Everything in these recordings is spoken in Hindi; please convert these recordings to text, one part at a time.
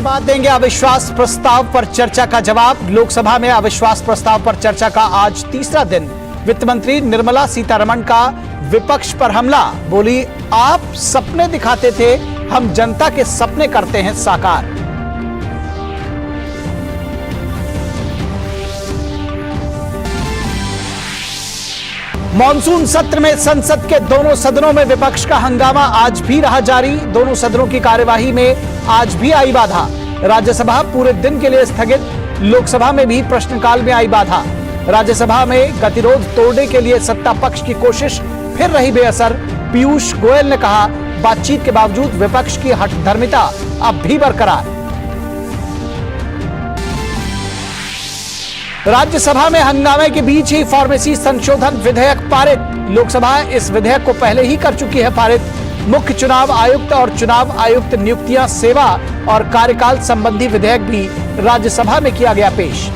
बाद देंगे अविश्वास प्रस्ताव पर चर्चा का जवाब। लोकसभा में अविश्वास प्रस्ताव पर चर्चा का आज तीसरा दिन। वित्त मंत्री निर्मला सीतारमण का विपक्ष पर हमला। बोली, आप सपने दिखाते थे, हम जनता के सपने करते हैं साकार। मॉनसून सत्र में संसद के दोनों सदनों में विपक्ष का हंगामा आज भी रहा जारी। दोनों सदनों की कार्यवाही में आज भी आई बाधा। राज्यसभा पूरे दिन के लिए स्थगित। लोकसभा में भी प्रश्नकाल में आई बाधा। राज्यसभा में गतिरोध तोड़ने के लिए सत्ता पक्ष की कोशिश फिर रही बेअसर। पीयूष गोयल ने कहा, बातचीत के बावजूद विपक्ष की हठधर्मिता अब भी बरकरार। राज्यसभा में हंगामे के बीच ही फार्मेसी संशोधन विधेयक पारित। लोकसभा इस विधेयक को पहले ही कर चुकी है पारित। मुख्य चुनाव आयुक्त और चुनाव आयुक्त नियुक्तियां, सेवा और कार्यकाल संबंधी विधेयक भी राज्यसभा में किया गया पेश।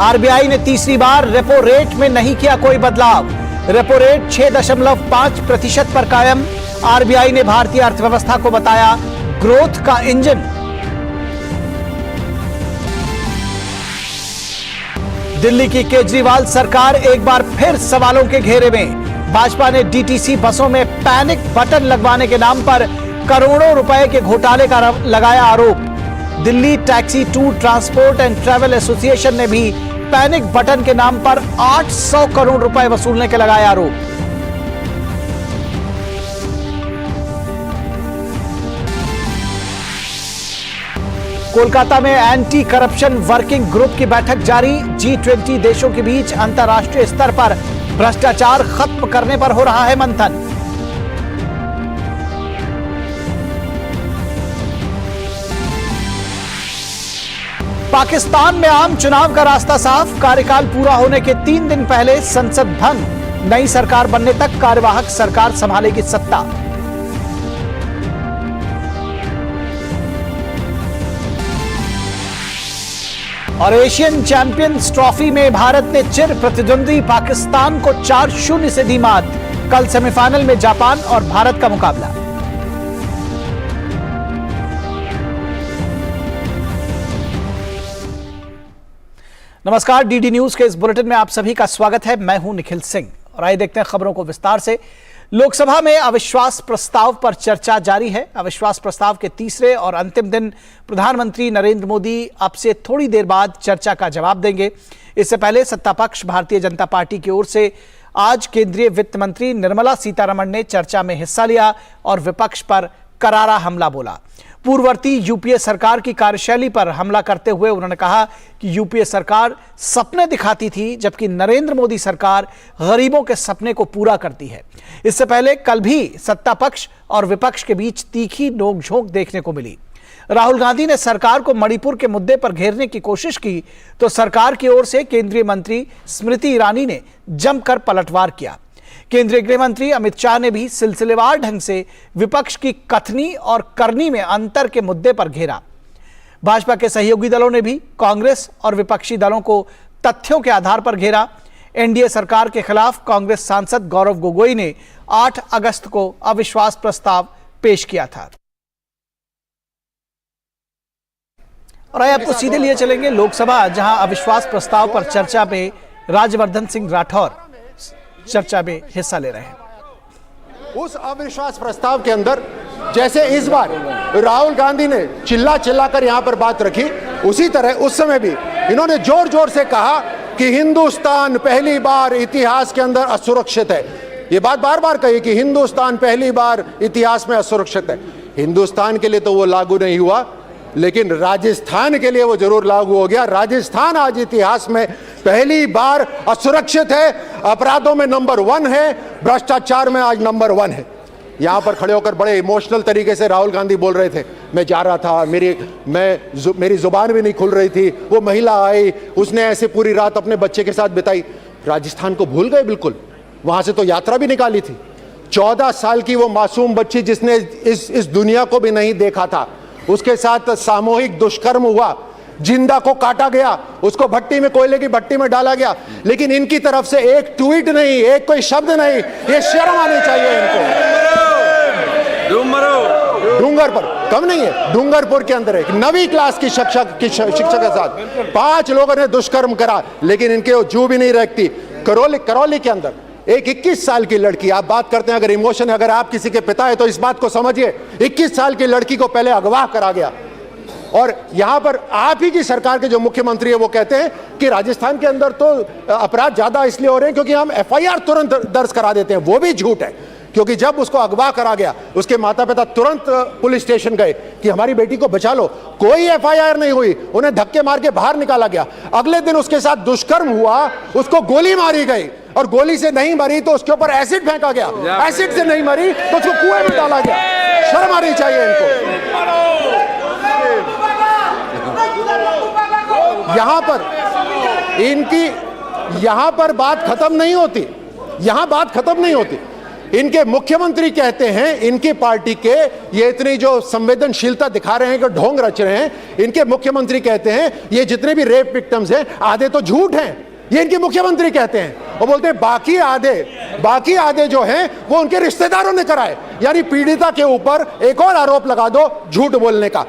आरबीआई ने तीसरी बार रेपो रेट में नहीं किया कोई बदलाव। रेपो रेट 6.5% पर कायम। आरबीआई ने भारतीय अर्थव्यवस्था को बताया ग्रोथ का इंजन। दिल्ली की केजरीवाल सरकार एक बार फिर सवालों के घेरे में। भाजपा ने डीटीसी बसों में पैनिक बटन लगवाने के नाम पर करोड़ों रुपए के घोटाले का लगाया आरोप। Delhi taxi tour transport and travel association ने भी पैनिक बटन के नाम पर 800 करोड़ रुपए वसूलने के लगाए आरोप। कोलकाता में एंटी करप्शन वर्किंग ग्रुप की बैठक जारी। G20 देशों के बीच अंतर्राष्ट्रीय स्तर पर भ्रष्टाचार खत्म करने पर हो रहा है मंथन। पाकिस्तान में आम चुनाव का रास्ता साफ। कार्यकाल पूरा होने के 3 दिन पहले संसद भंग। नई सरकार बनने तक कार्यवाहक सरकार संभालेगी सत्ता। और एशियन चैंपियंस ट्रॉफी में भारत ने चिर प्रतिद्वंदी पाकिस्तान को 4-0 से दी मात। कल सेमीफाइनल में जापान और भारत का मुकाबला। नमस्कार, डीडी न्यूज के इस बुलेटिन में आप सभी का स्वागत है। मैं हूं निखिल सिंह और आइए देखते हैं खबरों को विस्तार से। लोकसभा में अविश्वास प्रस्ताव पर चर्चा जारी है। अविश्वास प्रस्ताव के तीसरे और अंतिम दिन प्रधानमंत्री नरेंद्र मोदी अब से थोड़ी देर बाद चर्चा का जवाब देंगे। इससे पहले सत्ता पक्ष भारतीय जनता पार्टी की ओर से आज केंद्रीय वित्त मंत्री निर्मला सीतारमण ने चर्चा में हिस्सा लिया और विपक्ष पर करारा हमला बोला। पूर्ववर्ती यूपीए सरकार की कार्यशैली पर हमला करते हुए उन्होंने कहा कि यूपीए सरकार सपने दिखाती थी, जबकि नरेंद्र मोदी सरकार गरीबों के सपने को पूरा करती है। इससे पहले कल भी सत्ता पक्ष और विपक्ष के बीच तीखी नोकझोंक देखने को मिली। राहुल गांधी ने सरकार को मणिपुर के मुद्दे पर घेरने की कोशिश की तो सरकार की ओर से केंद्रीय मंत्री स्मृति ईरानी ने जमकर पलटवार किया। केंद्रीय गृह मंत्री अमित शाह ने भी सिलसिलेवार ढंग से विपक्ष की कथनी और करनी में अंतर के मुद्दे पर घेरा। भाजपा के सहयोगी दलों ने भी कांग्रेस और विपक्षी दलों को तथ्यों के आधार पर घेरा। एनडीए सरकार के खिलाफ कांग्रेस सांसद गौरव गोगोई ने 8 अगस्त को अविश्वास प्रस्ताव पेश किया था। और आइए आपको सीधे लिए चलेंगे लोकसभा, जहां अविश्वास प्रस्ताव पर चर्चा में राज्यवर्धन सिंह राठौर चर्चा में हिस्सा ले रहे हैं। उस अविश्वास प्रस्ताव के अंदर जैसे इस बार राहुल गांधी ने चिल्ला कर यहां पर बात रखी, उसी तरह उस समय भी इन्होंने जोर जोर से कहा कि हिंदुस्तान पहली बार इतिहास के अंदर असुरक्षित है। ये बात बार बार कही कि हिंदुस्तान पहली बार इतिहास में असुरक्षित है। हिंदुस्तान के लिए तो वो लागू नहीं हुआ, लेकिन राजस्थान के लिए वो जरूर लागू हो गया। राजस्थान आज इतिहास में पहली बार असुरक्षित है, अपराधों में नंबर 1 है, भ्रष्टाचार में आज नंबर 1 है। यहां पर खड़े होकर बड़े इमोशनल तरीके से राहुल गांधी बोल रहे थे, मैं जा रहा था, मेरी जुबान भी नहीं खुल रही थी, वो महिला आई, उसने ऐसे पूरी रात अपने बच्चे के साथ बिताई। राजस्थान को भूल गए बिल्कुल। वहां से तो यात्रा भी निकाली थी। 14 साल की वो मासूम बच्ची जिसने इस दुनिया को भी नहीं देखा था, उसके साथ सामूहिक दुष्कर्म हुआ। जिंदा को काटा गया, उसको भट्टी में, कोयले की भट्टी में डाला गया, लेकिन इनकी तरफ से एक ट्वीट नहीं, एक कोई शब्द नहीं। ये शर्म आनी चाहिए इनको। डूंगर पर कम नहीं है, डूंगरपुर के अंदर एक 9वीं क्लास की शिक्षक के साथ 5 लोगों ने दुष्कर्म करा, लेकिन इनके वो जू भी नहीं रखती। करौली के अंदर एक 21 साल की लड़की, आप बात करते हैं अगर इमोशन, अगर आप किसी के पिता है तो इस बात को समझिए, 21 साल की लड़की को पहले अगवा करा गया। और यहां पर आप ही की सरकार के जो मुख्यमंत्री है वो कहते हैं कि राजस्थान के अंदर तो अपराध ज्यादा इसलिए हो रहे हैं क्योंकि हम एफआईआर तुरंत दर्ज करा देते हैं। वो भी झूठ है, क्योंकि जब उसको अगवा करा गया उसके माता पिता तुरंत पुलिस स्टेशन गए कि हमारी बेटी को बचा लो, कोई एफआईआर नहीं हुई, उन्हें धक्के मार के बाहर निकाला गया। अगले दिन उसके साथ दुष्कर्म हुआ, उसको गोली मारी गई, और गोली से नहीं मरी तो उसके ऊपर एसिड फेंका गया, एसिड से नहीं मरी तो उसको कुएं में डाला गया। शर्म आनी चाहिए इनको। यहां पर इनकी, यहां पर बात खत्म नहीं होती, यहां बात खत्म नहीं होती। इनके मुख्यमंत्री कहते हैं, इनकी पार्टी के ये इतनी जो संवेदनशीलता दिखा रहे हैं कि ढोंग रच रहे हैं, इनके मुख्यमंत्री कहते हैं ये जितने भी रेप विक्टिम्स हैं आधे तो झूठ हैं, ये इनके मुख्यमंत्री कहते हैं। और बोलते हैं बाकी आधे जो हैं वो उनके रिश्तेदारों ने कराए, यानी पीड़िता के ऊपर एक और आरोप लगा दो झूठ बोलने का।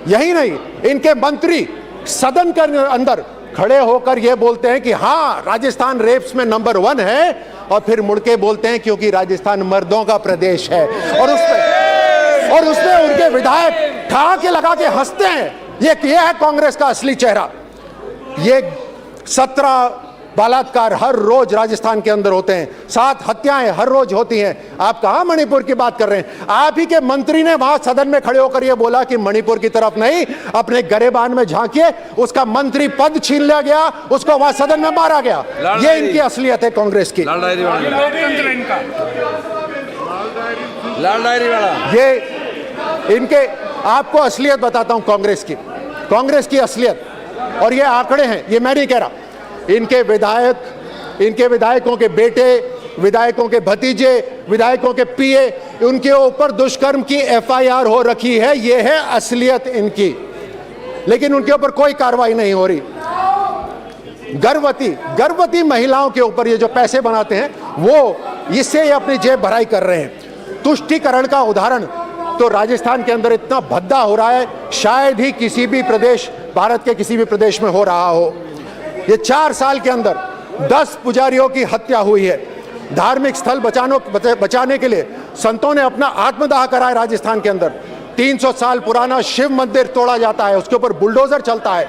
यही नहीं, इनके मंत्री सदन के अंदर खड़े होकर ये बोलते हैं कि हाँ राजस्थान रेप्स में नंबर 1 है, और फिर मुड़ के बोलते हैं क्योंकि राजस्थान मर्दों का प्रदेश है, और उसमें उनके विधायक ठहाके लगा के हंसते हैं। ये है कांग्रेस का असली चेहरा। ये 17 बलात्कार हर रोज राजस्थान के अंदर होते हैं, 7 हत्याएं हर रोज होती हैं। आप कहां मणिपुर की बात कर रहे हैं? आप ही के मंत्री ने वहां सदन में खड़े होकर यह बोला कि मणिपुर की तरफ नहीं, अपने गरेबान में झांकिए। उसका मंत्री पद छीन लिया गया, उसको वहां सदन में मारा गया। ये इनकी असलियत है कांग्रेस की। ये इनके, आपको असलियत बताता हूं कांग्रेस की असलियत, और ये आंकड़े हैं, ये मैं नहीं कह रहा। इनके विधायकों के बेटे, विधायकों के भतीजे, विधायकों के पीए, उनके ऊपर दुष्कर्म की एफआईआर हो रखी है। ये है असलियत इनकी, लेकिन उनके ऊपर कोई कार्रवाई नहीं हो रही। गर्भवती महिलाओं के ऊपर ये जो पैसे बनाते हैं वो, इससे ये अपनी जेब भराई कर रहे हैं। तुष्टीकरण का उदाहरण तो राजस्थान के अंदर इतना भद्दा हो रहा है, शायद ही किसी भी प्रदेश, भारत के किसी भी प्रदेश में हो रहा हो। ये 4 साल के अंदर 10 पुजारियों की हत्या हुई है। धार्मिक स्थल बचाने के लिए संतों ने अपना आत्मदाह करा है। राजस्थान के अंदर 300 साल पुराना शिव मंदिर तोड़ा जाता है, उसके ऊपर बुलडोजर चलता है।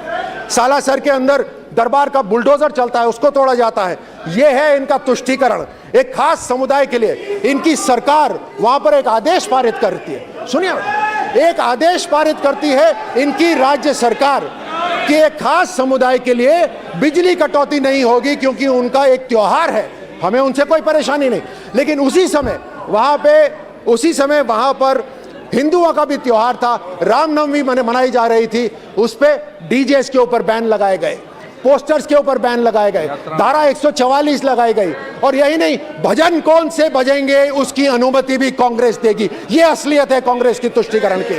सालासर के अंदर दरबार का बुलडोजर चलता है, उसको तोड़ा जाता है। यह है इनका तुष्टीकरण। एक खास समुदाय के लिए इनकी सरकार वहां पर एक आदेश पारित करती है। सुनिए, एक आदेश पारित करती है इनकी राज्य सरकार कि एक खास समुदाय के लिए बिजली कटौती नहीं होगी क्योंकि उनका एक त्योहार है, हमें उनसे कोई परेशानी नहीं। लेकिन उसी समय वहां पर हिंदुओं का भी त्योहार था, रामनवमी मनाई जा रही थी, उस पे डीजेस के ऊपर बैन लगाए गए, पोस्टर्स के ऊपर बैन लगाए गए, धारा 144 लगाई गई। और यही नहीं, भजन कौन से बजेंगे उसकी अनुमति भी कांग्रेस देगी। ये असलियत है कांग्रेस की तुष्टीकरण की।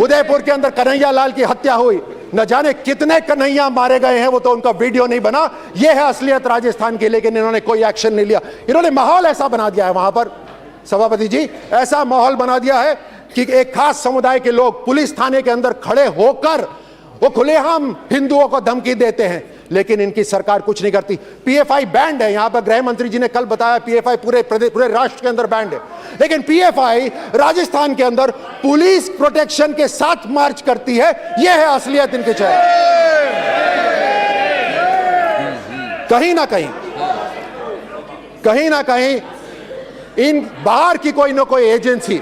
उदयपुर के अंदर कन्हैया लाल की हत्या हुई, न जाने कितने कन्हैया मारे गए हैं, वो तो उनका वीडियो नहीं बना। यह है असलियत राजस्थान की, लेकिन इन्होंने कोई एक्शन नहीं लिया। इन्होंने माहौल ऐसा बना दिया है वहां पर, सभापति जी, ऐसा माहौल बना दिया है कि एक खास समुदाय के लोग पुलिस थाने के अंदर खड़े होकर वो खुलेआम हिंदुओं को धमकी देते हैं, लेकिन इनकी सरकार कुछ नहीं करती। पीएफआई बैंड है, यहां पर गृह मंत्री जी ने कल बताया पीएफआई पूरे राष्ट्र के अंदर बैंड है, लेकिन पीएफआई राजस्थान के अंदर पुलिस प्रोटेक्शन के साथ मार्च करती है। यह है असलियत इनके चेहरे। कहीं ना कहीं इन बाहर की कोई ना कोई एजेंसी,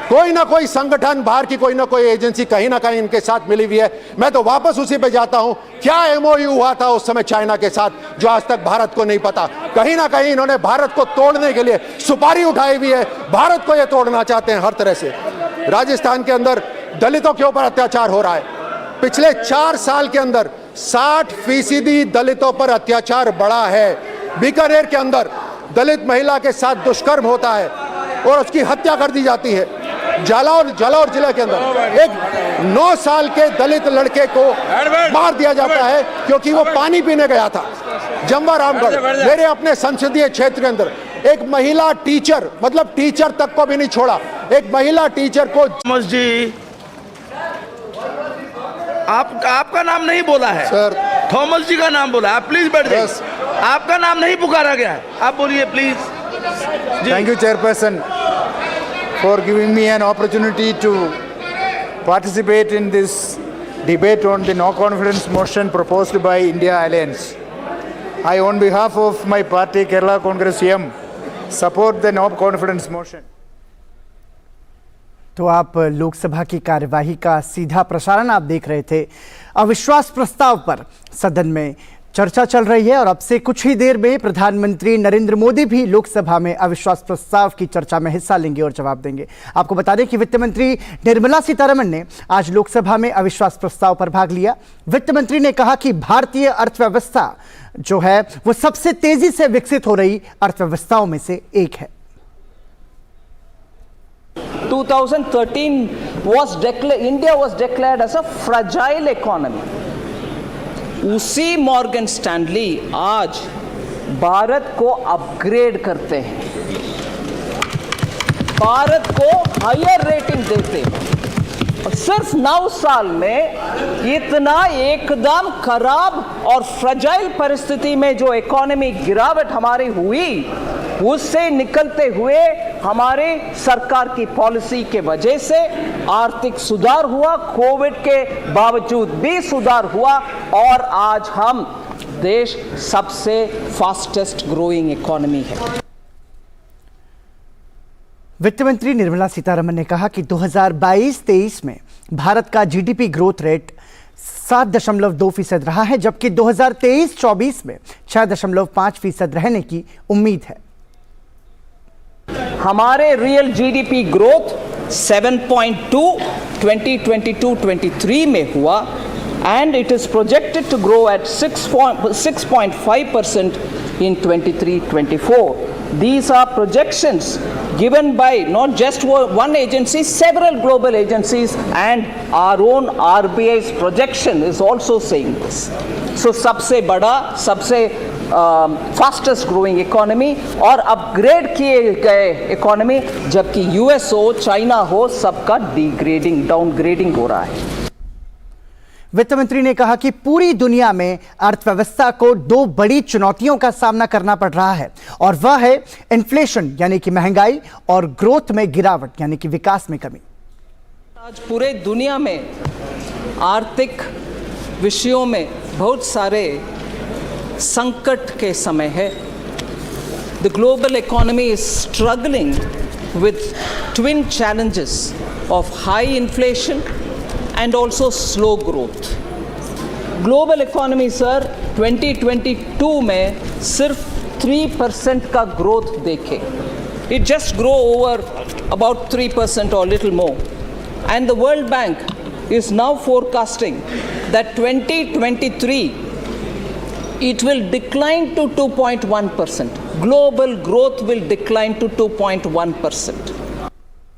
कोई ना कोई संगठन, बाहर की कोई ना कोई एजेंसी कहीं ना कहीं इनके साथ मिली हुई है। मैं तो वापस उसी पे जाता हूं, क्या एमओयू हुआ था उस समय चाइना के साथ, जो आज तक भारत को नहीं पता। कहीं ना कहीं इन्होंने भारत को तोड़ने के लिए सुपारी उठाई हुई है, भारत को ये तोड़ना चाहते हैं हर तरह से। राजस्थान के अंदर दलितों के ऊपर अत्याचार हो रहा है। पिछले 4 साल के अंदर 60% दलितों पर अत्याचार बढ़ा है। बीकानेर के अंदर दलित महिला के साथ दुष्कर्म होता है और उसकी हत्या कर दी जाती है। जालौर जिले के अंदर एक 9 साल के दलित लड़के को मार दिया जाता है क्योंकि वो पानी पीने गया था। जमवा रामगढ़ मेरे अपने संसदीय क्षेत्र के अंदर एक महिला टीचर, मतलब टीचर तक को भी नहीं छोड़ा, एक महिला टीचर को थॉमस जी, आपका नाम नहीं बोला है सर, थॉमस जी का नाम बोला। आप प्लीज बैठ जाइए। Yes. आपका नाम नहीं पुकारा गया है, आप बोलिए please. Thank you, Chairperson, for giving me an opportunity to participate in this debate on the no confidence motion proposed by India Alliance. I, on behalf of my party, Kerala Congress M, support the no confidence motion. तो आप लोकसभा की कार्यवाही का सीधा प्रसारण आप देख रहे थे। अविश्वास प्रस्ताव पर सदन में चर्चा चल रही है और अब से कुछ ही देर में प्रधानमंत्री नरेंद्र मोदी भी लोकसभा में अविश्वास प्रस्ताव की चर्चा में हिस्सा लेंगे और जवाब देंगे। आपको बता दें कि वित्त मंत्री निर्मला सीतारमण ने आज लोकसभा में अविश्वास प्रस्ताव पर भाग लिया। वित्त मंत्री ने कहा कि भारतीय अर्थव्यवस्था जो है वो सबसे तेजी से विकसित हो रही अर्थव्यवस्थाओं में से एक है। 2013 India was declared as a fragile economy. उसी मॉर्गन स्टैनली आज भारत को अपग्रेड करते हैं, भारत को हायर रेटिंग देते हैं। और सिर्फ 9 साल में इतना एकदम खराब और फ्रजाइल परिस्थिति में जो इकोनॉमी गिरावट हमारी हुई, उससे निकलते हुए हमारे सरकार की पॉलिसी के वजह से आर्थिक सुधार हुआ, कोविड के बावजूद भी सुधार हुआ और आज हम देश सबसे फास्टेस्ट ग्रोइंग इकोनॉमी है। वित्त मंत्री निर्मला सीतारमण ने कहा कि 2022-23 में भारत का जीडीपी ग्रोथ रेट 7.2% रहा है, जबकि 2023-24 में 6.5% रहने की उम्मीद है। हमारे रियल जीडीपी ग्रोथ 7.2 2022-23 में हुआ and it is projected to grow at 6.5% in 23-24. These are projections given by not just one agency, several global agencies, and our own RBI's projection is also saying this. So सबसे बड़ा, सबसे फास्टेस्ट ग्रोइंग इकोनॉमी और अपग्रेड किए गए इकोनॉमी, जबकि यूएस हो, चाइना हो, सबका डिग्रेडिंग, डाउनग्रेडिंग हो रहा है। वित्त मंत्री ने कहा कि पूरी दुनिया में अर्थव्यवस्था को 2 बड़ी चुनौतियों का सामना करना पड़ रहा है और वह है इन्फ्लेशन यानी कि महंगाई और ग्रोथ में गिरावट यानी कि विकास में कमी। आज पूरे दुनिया में आर्थिक विषयों में बहुत सारे संकट के समय है। The global economy is struggling with twin challenges of high inflation and also slow growth. Global economy sir 2022 में सिर्फ 3% का ग्रोथ देखे। It just grow over about 3% or little more. And the World Bank is now forecasting that 2023 it will decline to 2.1%. Global growth will decline to 2.1%.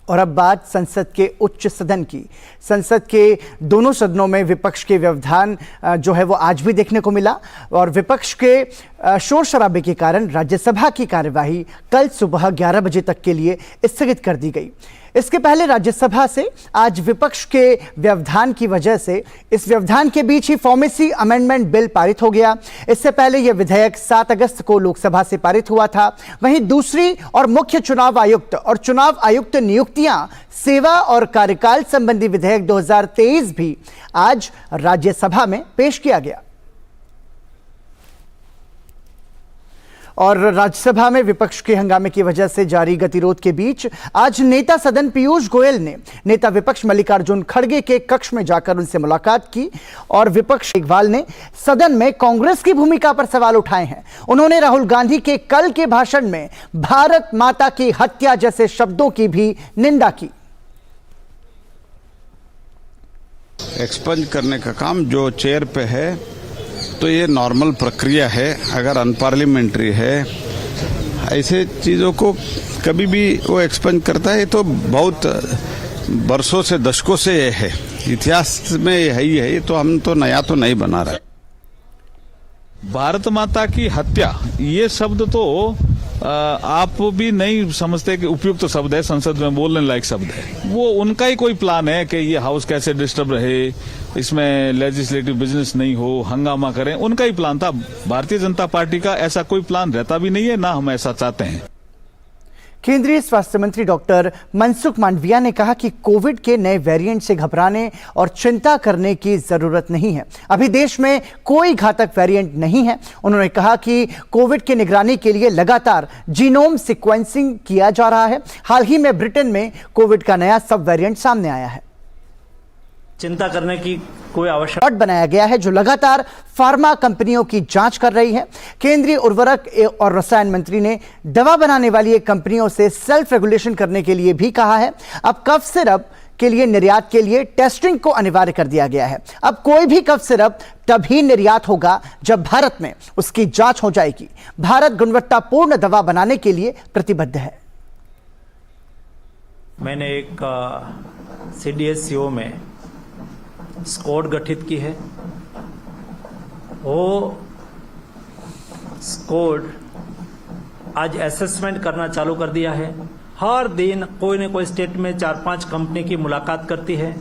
और अब बात संसद के उच्च सदन की। संसद के दोनों सदनों में विपक्ष के व्यवधान जो है वो आज भी देखने को मिला और विपक्ष के शोर शराबे के कारण राज्यसभा की कार्यवाही कल सुबह 11 बजे तक के लिए स्थगित कर दी गई। इसके पहले राज्यसभा से आज विपक्ष के व्यवधान की वजह से इस व्यवधान के बीच ही फार्मेसी अमेंडमेंट बिल पारित हो गया। इससे पहले यह विधेयक 7 अगस्त को लोकसभा से पारित हुआ था। वहीं दूसरी और मुख्य चुनाव आयुक्त और चुनाव आयुक्त नियुक्तियां, सेवा और कार्यकाल संबंधी विधेयक 2023 भी आज राज्यसभा में पेश किया गया। और राज्यसभा में विपक्ष के हंगामे की वजह से जारी गतिरोध के बीच आज नेता सदन पीयूष गोयल ने नेता विपक्ष मल्लिकार्जुन खड़गे के कक्ष में जाकर उनसे मुलाकात की और विपक्ष इकबाल ने सदन में कांग्रेस की भूमिका पर सवाल उठाए हैं। उन्होंने राहुल गांधी के कल के भाषण में भारत माता की हत्या जैसे शब्दों की भी निंदा की। एक्सपंज करने का काम जो चेयर पे है तो ये नॉर्मल प्रक्रिया है। अगर अनपार्लियामेंट्री है ऐसे चीज़ों को कभी भी वो एक्सपंज करता है तो बहुत बरसों से दशकों से ये है, इतिहास में ये है ही है, ये तो हम तो नया तो नहीं बना रहे। भारत माता की हत्या ये शब्द तो आप भी नहीं समझते कि उपयुक्त शब्द है, संसद में बोलने लायक शब्द है। वो उनका ही कोई प्लान है कि ये हाउस कैसे डिस्टर्ब रहे, इसमें लेजिस्लेटिव बिजनेस नहीं हो, हंगामा करें, उनका ही प्लान था। भारतीय जनता पार्टी का ऐसा कोई प्लान रहता भी नहीं है, ना हम ऐसा चाहते हैं। केंद्रीय स्वास्थ्य मंत्री डॉक्टर मनसुख मांडविया ने कहा कि कोविड के नए वेरिएंट से घबराने और चिंता करने की जरूरत नहीं है। अभी देश में कोई घातक वेरिएंट नहीं है। उन्होंने कहा कि कोविड की निगरानी के लिए लगातार जीनोम सीक्वेंसिंग किया जा रहा है। हाल ही में ब्रिटेन में कोविड का नया सब वेरिएंट सामने आया है। चिंता करने की कोई आवश्यकता बनाया गया है जो लगातार फार्मा कंपनियों की जांच कर रही है। केंद्रीय उर्वरक और रसायन मंत्री ने दवा बनाने वाली कंपनियों से सेल्फ रेगुलेशन करने के लिए भी कहा है। अब कफ सिरप के लिए निर्यात के लिए टेस्टिंग को अनिवार्य कर दिया गया है। अब कोई भी कफ सिरप तभी निर्यात होगा जब भारत में उसकी जांच हो जाएगी। भारत गुणवत्तापूर्ण दवा बनाने के लिए प्रतिबद्ध है। मैंने एक CDSCO में स्क्वाड गठित की है। वो स्क्वाड आज असेसमेंट करना चालू कर दिया है। हर दिन कोई न कोई स्टेट में 4-5 कंपनी की मुलाकात करती है।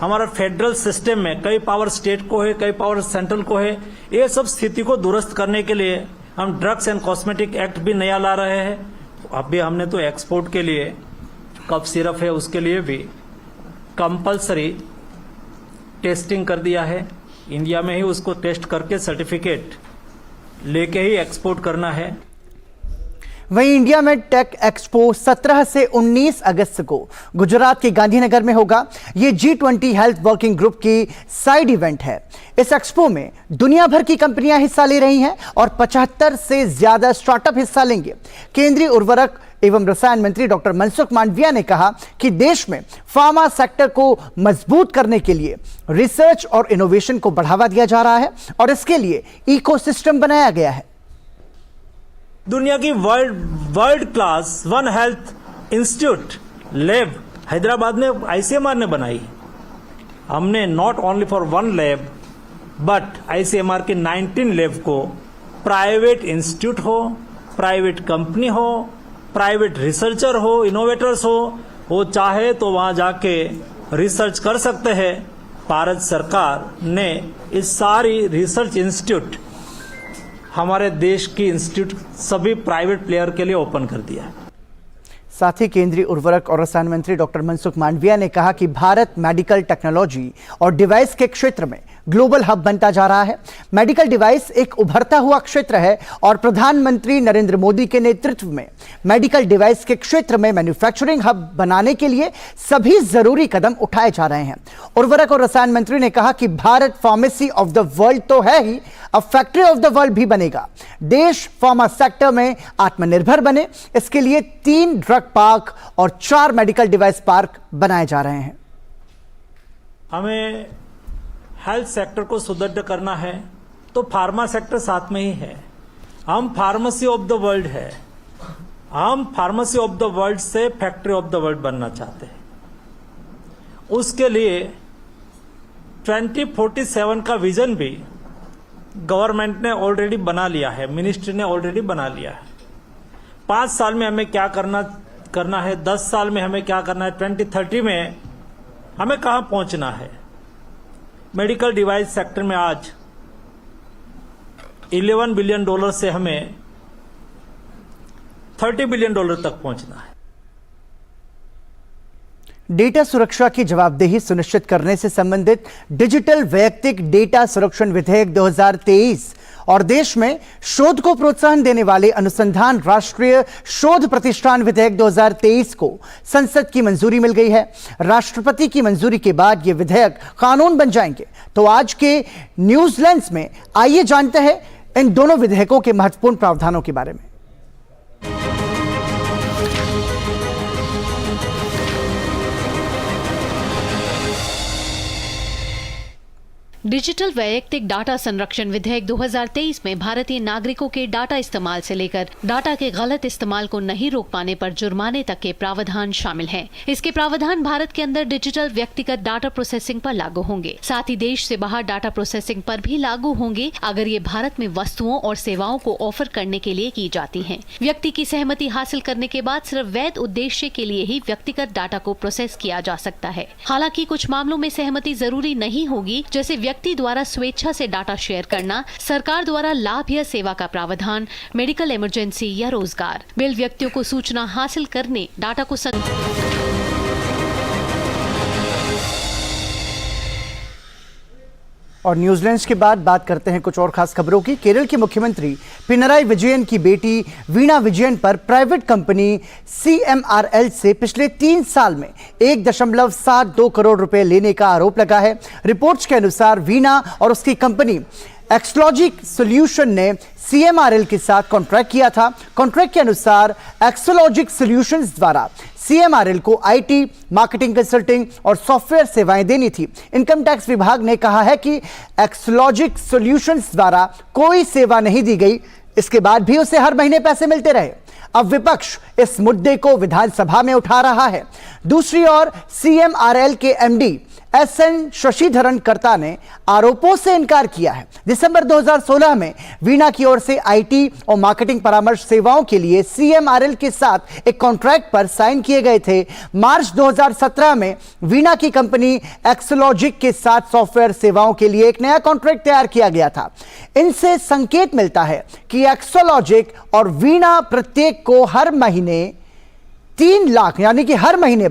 हमारा फेडरल सिस्टम में कई पावर स्टेट को है, कई पावर सेंट्रल को है। ये सब स्थिति को दुरुस्त करने के लिए हम ड्रग्स एंड कॉस्मेटिक एक्ट भी नया ला रहे हैं। अभी हमने तो एक्सपोर्ट के लिए कफ सिरप है, उसके लिए भी कंपल्सरी टेस्टिंग कर दिया है। इंडिया में ही उसको टेस्ट करके सर्टिफिकेट लेके ही एक्सपोर्ट करना है। वहीं इंडिया में टेक एक्सपो 17 से 19 अगस्त को गुजरात के गांधीनगर में होगा। ये G20 हेल्थ वर्किंग ग्रुप की साइड इवेंट है। इस एक्सपो में दुनिया भर की कंपनियां हिस्सा ले रही हैं और 75 से ज्यादा स्टार्टअप हिस्सा लेंगे। केंद्रीय उर्वरक एवं रसायन मंत्री डॉक्टर मनसुख मांडविया ने कहा कि देश में फार्मा सेक्टर को मजबूत करने के लिए रिसर्च और इनोवेशन को बढ़ावा दिया जा रहा है और इसके लिए इकोसिस्टम बनाया गया है। दुनिया की world class one health institute lab Hyderabad में ICMR ने बनाई। हमने not only for one lab but ICMR के 19 लैब को प्राइवेट इंस्टीट्यूट हो, प्राइवेट कंपनी हो, प्राइवेट रिसर्चर हो, इनोवेटर्स हो, वो चाहे तो वहां जाके रिसर्च कर सकते हैं। भारत सरकार ने इस सारी रिसर्च इंस्टीट्यूट हमारे देश की इंस्टीट्यूट सभी प्राइवेट प्लेयर के लिए ओपन कर दिया है। साथ ही केंद्रीय उर्वरक और रसायन मंत्री डॉक्टर मनसुख मांडविया ने कहा कि भारत मेडिकल टेक्नोलॉजी और डिवाइस के क्षेत्र में ग्लोबल हब बनता जा रहा है। मेडिकल डिवाइस एक उभरता हुआ क्षेत्र है और प्रधानमंत्री नरेंद्र मोदी के नेतृत्व में मेडिकल डिवाइस के क्षेत्र में मैन्युफैक्चरिंग हब बनाने के लिए सभी जरूरी कदम उठाए जा रहे हैं। उर्वरक और रसायन मंत्री ने कहा कि Bharat pharmacy of the world तो है ही, अब फैक्ट्री ऑफ द वर्ल्ड भी बनेगा। देश फार्मा सेक्टर में आत्मनिर्भर बने, इसके लिए 3 ड्रग पार्क और 4 मेडिकल डिवाइस पार्क बनाए जा रहे हैं। हमें हेल्थ सेक्टर को सुदृढ़ करना है तो फार्मा सेक्टर साथ में ही है। हम फार्मेसी ऑफ द वर्ल्ड है। हम फार्मेसी ऑफ द वर्ल्ड से फैक्ट्री ऑफ द वर्ल्ड बनना चाहते हैं। उसके लिए 2047 का विजन भी गवर्नमेंट ने ऑलरेडी बना लिया है, मिनिस्ट्री ने ऑलरेडी बना लिया है। 5 साल में हमें क्या करना है, 10 साल में हमें क्या करना है, 2030 में हमें कहां पहुंचना है। मेडिकल डिवाइस सेक्टर में आज $11 बिलियन से हमें $30 बिलियन तक पहुंचना है। डेटा सुरक्षा की जवाबदेही सुनिश्चित करने से संबंधित डिजिटल वैयक्तिक डेटा संरक्षण विधेयक 2023 और देश में शोध को प्रोत्साहन देने वाले अनुसंधान राष्ट्रीय शोध प्रतिष्ठान विधेयक 2023 को संसद की मंजूरी मिल गई है। राष्ट्रपति की मंजूरी के बाद ये विधेयक कानून बन जाएंगे। तो आज के न्यूज लेंस में आइए जानते हैं इन दोनों विधेयकों के महत्वपूर्ण प्रावधानों के बारे में। डिजिटल वैयक्तिक डाटा संरक्षण विधेयक 2023 में भारतीय नागरिकों के डाटा इस्तेमाल से लेकर डाटा के गलत इस्तेमाल को नहीं रोक पाने पर जुर्माने तक के प्रावधान शामिल हैं। इसके प्रावधान भारत के अंदर डिजिटल व्यक्तिगत डाटा प्रोसेसिंग पर लागू होंगे, साथ ही देश से बाहर डाटा प्रोसेसिंग पर भी लागू होंगे अगर ये भारत में वस्तुओं और सेवाओं को ऑफर करने के लिए की जाती हैं। व्यक्ति की सहमति हासिल करने के बाद सिर्फ वैध उद्देश्य के लिए ही व्यक्तिगत डाटा को प्रोसेस किया जा सकता है। हालांकि कुछ मामलों में सहमति जरूरी नहीं होगी, जैसे व्यक्ति द्वारा स्वेच्छा से डाटा शेयर करना, सरकार द्वारा लाभ या सेवा का प्रावधान, मेडिकल इमरजेंसी या रोजगार। बिल व्यक्तियों को सूचना हासिल करने, डाटा को और न्यूजीलैंड के बाद बात करते हैं कुछ और खास खबरों की। केरल की मुख्यमंत्री पिनराई विजयन की बेटी वीणा विजयन पर प्राइवेट कंपनी CMRL से पिछले 3 साल में 1.72 करोड़ रुपए लेने का आरोप लगा है। रिपोर्ट्स के अनुसार वीणा और उसकी कंपनी एक्सोलॉजिक सॉल्यूशन ने CMRL के साथ कॉन्ट्रैक्ट किया था। कॉन्ट्रैक्ट के अनुसार एक्सोलॉजिक सॉल्यूशंस द्वारा CMRL को IT, मार्केटिंग, कंसल्टिंग और सॉफ्टवेयर सेवाएं देनी थी। इनकम टैक्स विभाग ने कहा है कि एक्सोलॉजिक सॉल्यूशंस द्वारा कोई सेवा नहीं दी गई, इसके बाद भी उसे हर महीने पैसे मिलते रहे। अब विपक्ष इस मुद्दे को विधानसभा में उठा रहा है। दूसरी ओर CMRL के MD SN शशिधरन कर्ता ने आरोपों से इनकार किया है। दिसंबर 2016 में वीणा की ओर से IT और मार्केटिंग परामर्श सेवाओं के लिए CMRL के साथ एक कॉन्ट्रैक्ट पर साइन किए गए थे। मार्च 2017 में वीणा की कंपनी एक्सोलॉजिक के साथ सॉफ्टवेयर सेवाओं के लिए एक नया कॉन्ट्रैक्ट तैयार किया गया था। इनसे संकेत मिलता है कि एक्सोलॉजिक और वीणा प्रत्येक को हर महीने 3 लाख यानी कि हर महीने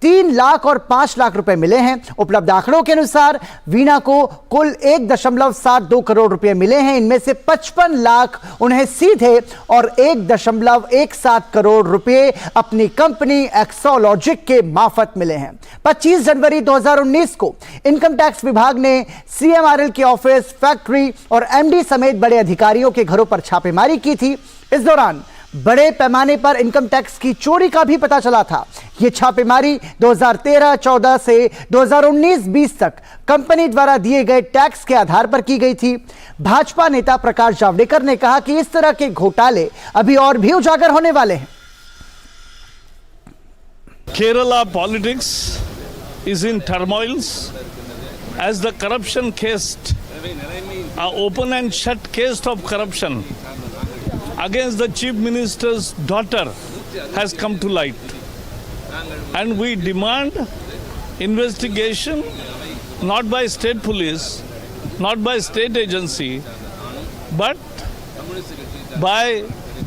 3 लाख और 5 लाख रुपए मिले हैं। उपलब्ध आंकड़ों के अनुसार वीणा को कुल 1.72 करोड़ रुपए मिले हैं। इनमें से 55 लाख उन्हें सीधे और 1.17 करोड़ रुपए अपनी कंपनी एक्सोलॉजिक के मार्फत मिले हैं। 25 जनवरी 2019 को इनकम टैक्स विभाग ने CMRL के ऑफिस, फैक्ट्री और MD समेत बड़े अधिकारियों के घरों पर छापेमारी की थी। इस दौरान बड़े पैमाने पर इनकम टैक्स की चोरी का भी पता चला था। यह छापेमारी 2013-14 से 2019-20 तक कंपनी द्वारा दिए गए टैक्स के आधार पर की गई थी। भाजपा नेता प्रकाश जावड़ेकर ने कहा कि इस तरह के घोटाले अभी और भी उजागर होने वाले हैं। Kerala politics is in turmoils as the corruption case, an open and shut case of corruption against the chief minister's daughter has come to light, and we demand investigation not by state police, not by state agency, but by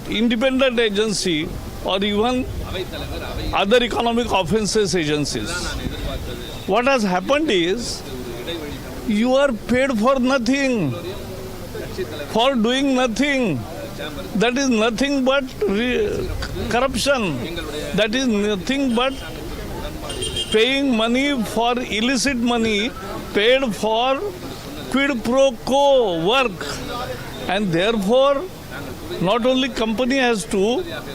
independent agency or even other economic offences agencies. What has happened is you are paid for nothing, for doing nothing. That is nothing but corruption. That is nothing but paying money for illicit money, paid for quid pro quo work. And therefore, not only company has to,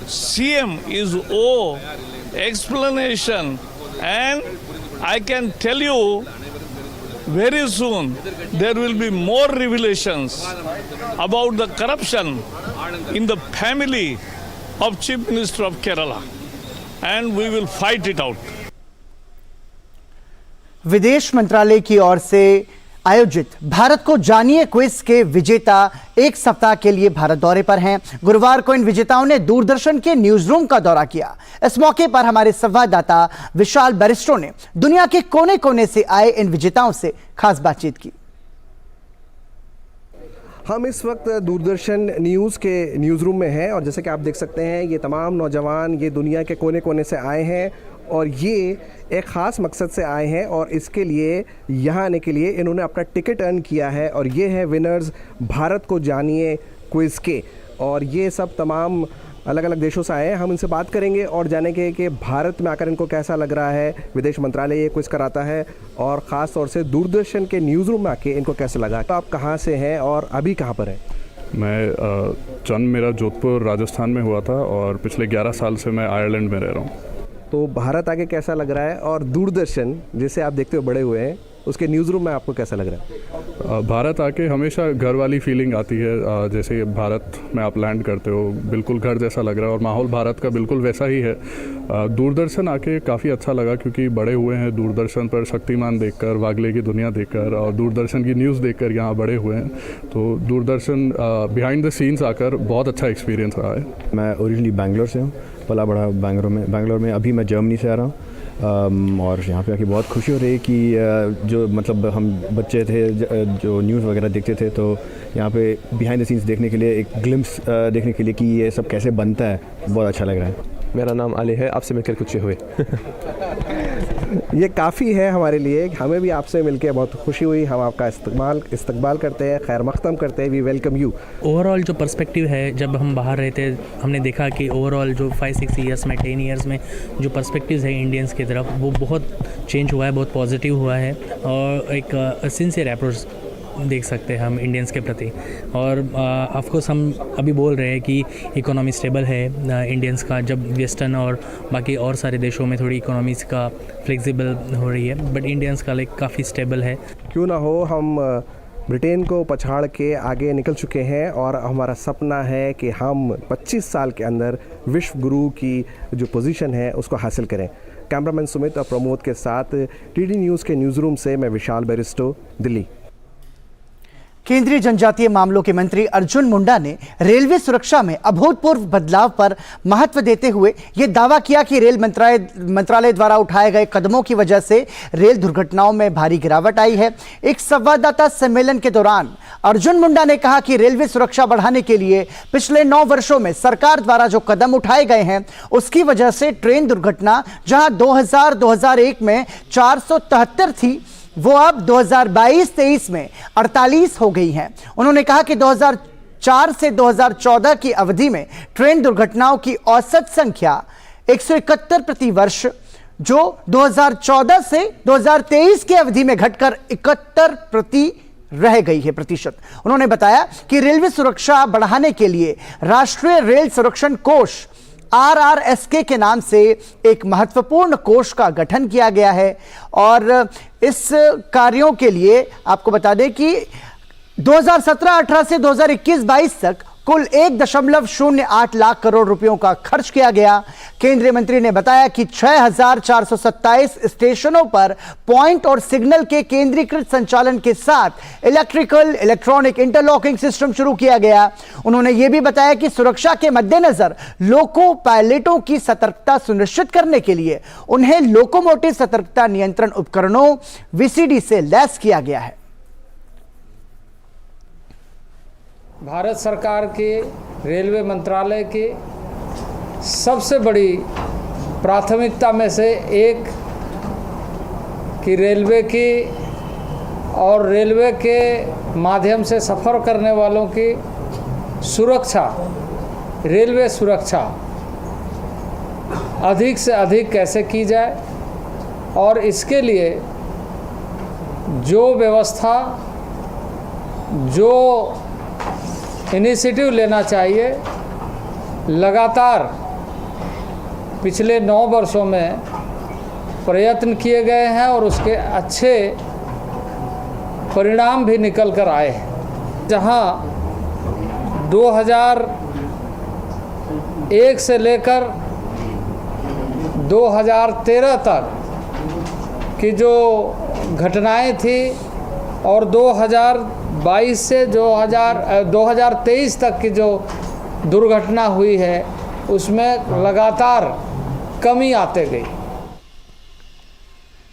CM is owe explanation. And I can tell you, very soon there will be more revelations about the corruption in the family of Chief Minister of Kerala, and we will fight it out. विदेश मंत्रालय की ओर से आयोजित भारत को जानिए क्विज के विजेता एक सप्ताह के लिए भारत दौरे पर हैं। गुरुवार को इन विजेताओं ने दूरदर्शन के न्यूज रूम का दौरा किया। इस मौके पर हमारे संवाददाता विशाल बैरिस्टो ने दुनिया के कोने कोने से आए इन विजेताओं से खास बातचीत की। हम इस वक्त दूरदर्शन न्यूज़ के न्यूज़ रूम में हैं और जैसे कि आप देख सकते हैं ये तमाम नौजवान ये दुनिया के कोने कोने से आए हैं और ये एक ख़ास मकसद से आए हैं और इसके लिए यहाँ आने के लिए इन्होंने अपना टिकट अर्न किया है और ये है विनर्स भारत को जानिए क्विज़ के। और ये सब तमाम अलग अलग देशों से आए हैं। हम इनसे बात करेंगे और जानेंगे कि भारत में आकर इनको कैसा लग रहा है, विदेश मंत्रालय ये क्विज़ कराता है और ख़ास तौर से दूरदर्शन के न्यूज़ रूम में आके इनको कैसे लगा। तो आप कहाँ से हैं और अभी कहाँ पर हैं? मैं जन्म मेरा जोधपुर राजस्थान में हुआ था और पिछले 11 साल से मैं आयरलैंड में रह रहा हूँ। तो भारत आके कैसा लग रहा है और दूरदर्शन जिसे आप देखते हुए बड़े हुए हैं उसके न्यूज़ रूम में आपको कैसा लग रहा है? भारत आके हमेशा घर वाली फीलिंग आती है। जैसे भारत में आप लैंड करते हो, बिल्कुल घर जैसा लग रहा है और माहौल भारत का बिल्कुल वैसा ही है। दूरदर्शन आके काफ़ी अच्छा लगा क्योंकि बड़े हुए हैं दूरदर्शन पर, शक्तिमान देखकर, वागले की दुनिया देखकर और दूरदर्शन की न्यूज़ देखकर यहाँ बड़े हुए हैं। तो दूरदर्शन बिहाइंड द सीन्स आकर बहुत अच्छा एक्सपीरियंस रहा है। मैं ओरिजिनली बैंगलोर से हूँ, पला बड़ा बैंगलोर में। अभी मैं जर्मनी से आ रहा हूँ और यहाँ पे आके बहुत खुशी हो रही है कि जो मतलब हम बच्चे थे जो न्यूज़ वगैरह देखते थे, तो यहाँ पे बिहाइंड द सीन्स देखने के लिए, एक ग्लिम्स देखने के लिए कि ये सब कैसे बनता है, बहुत अच्छा लग रहा है। मेरा नाम अली है, आपसे मिलकर खुशी हुई। ये काफ़ी है हमारे लिए, हमें भी आपसे मिलकर बहुत खुशी हुई। हम आपका इस्तकबाल करते हैं, खैर मक़दम करते हैं। We welcome you. ओवरऑल जो पर्सपेक्टिव है, जब हम बाहर रहते हमने देखा कि ओवरऑल जो 5-6 ईयर्स में, 10 ईयर्स में जो पर्सपेक्टिव्स है इंडियंस की तरफ, वो बहुत चेंज हुआ है, बहुत पॉजिटिव हुआ है और एक सिंसियर अप्रोच देख सकते हैं हम इंडियंस के प्रति। और ऑफ कोर्स हम अभी बोल रहे हैं कि इकोनॉमी स्टेबल है इंडियंस का, जब वेस्टर्न और बाकी और सारे देशों में थोड़ी इकोनॉमीज़ का फ्लेक्सिबल हो रही है, बट इंडियंस का लाइक काफ़ी स्टेबल है। क्यों ना हो, हम ब्रिटेन को पछाड़ के आगे निकल चुके हैं और हमारा सपना है कि हम 25 साल के अंदर विश्व गुरु की जो पोजीशन है उसको हासिल करें। कैमरामैन सुमित और प्रमोद के साथ टीडी न्यूज़ के न्यूज़ रूम से मैं विशाल बैरिस्टो, दिल्ली। केंद्रीय जनजातीय मामलों के मंत्री अर्जुन मुंडा ने रेलवे सुरक्षा में अभूतपूर्व बदलाव पर महत्व देते हुए यह दावा किया कि रेल मंत्रालय द्वारा उठाए गए कदमों की वजह से रेल दुर्घटनाओं में भारी गिरावट आई है। एक संवाददाता सम्मेलन के दौरान अर्जुन मुंडा ने कहा कि रेलवे सुरक्षा बढ़ाने के लिए पिछले 9 वर्षों में सरकार द्वारा जो कदम उठाए गए हैं, उसकी वजह से ट्रेन दुर्घटना जहां 2000-2001 में 473 थी, वो अब 2022-23 में 48 हो गई हैं। उन्होंने कहा कि 2004 से 2014 की अवधि में ट्रेन दुर्घटनाओं की औसत संख्या 171 प्रति वर्ष, जो 2014 से 2023 की अवधि में घटकर 71 प्रति रह गई है प्रतिशत। उन्होंने बताया कि रेलवे सुरक्षा बढ़ाने के लिए राष्ट्रीय रेल संरक्षण कोष RRSK के नाम से एक महत्वपूर्ण कोष का गठन किया गया है और इस कार्यों के लिए आपको बता दें कि 2017-18 से 2021-22 तक कुल 1.08 लाख करोड़ रुपयों का खर्च किया गया। केंद्रीय मंत्री ने बताया कि 6,427 स्टेशनों पर पॉइंट और सिग्नल के केंद्रीकृत संचालन के साथ इलेक्ट्रॉनिक इंटरलॉकिंग सिस्टम शुरू किया गया। उन्होंने यह भी बताया कि सुरक्षा के मद्देनजर लोको पायलटों की सतर्कता सुनिश्चित करने के लिए उन्हें लोकोमोटिव सतर्कता नियंत्रण उपकरणों VCD से लैस किया गया है। भारत सरकार के रेलवे मंत्रालय की सबसे बड़ी प्राथमिकता में से एक कि रेलवे की और रेलवे के माध्यम से सफ़र करने वालों की सुरक्षा, रेलवे सुरक्षा अधिक से अधिक कैसे की जाए और इसके लिए जो व्यवस्था, जो इनिशिएटिव लेना चाहिए, लगातार पिछले 9 वर्षों में प्रयत्न किए गए हैं और उसके अच्छे परिणाम भी निकल कर आए हैं। जहां 2001 से लेकर 2013 तक की जो घटनाएं थी और 2022 से 2023 तक की जो दुर्घटना हुई है, उसमें लगातार कमी आते गई।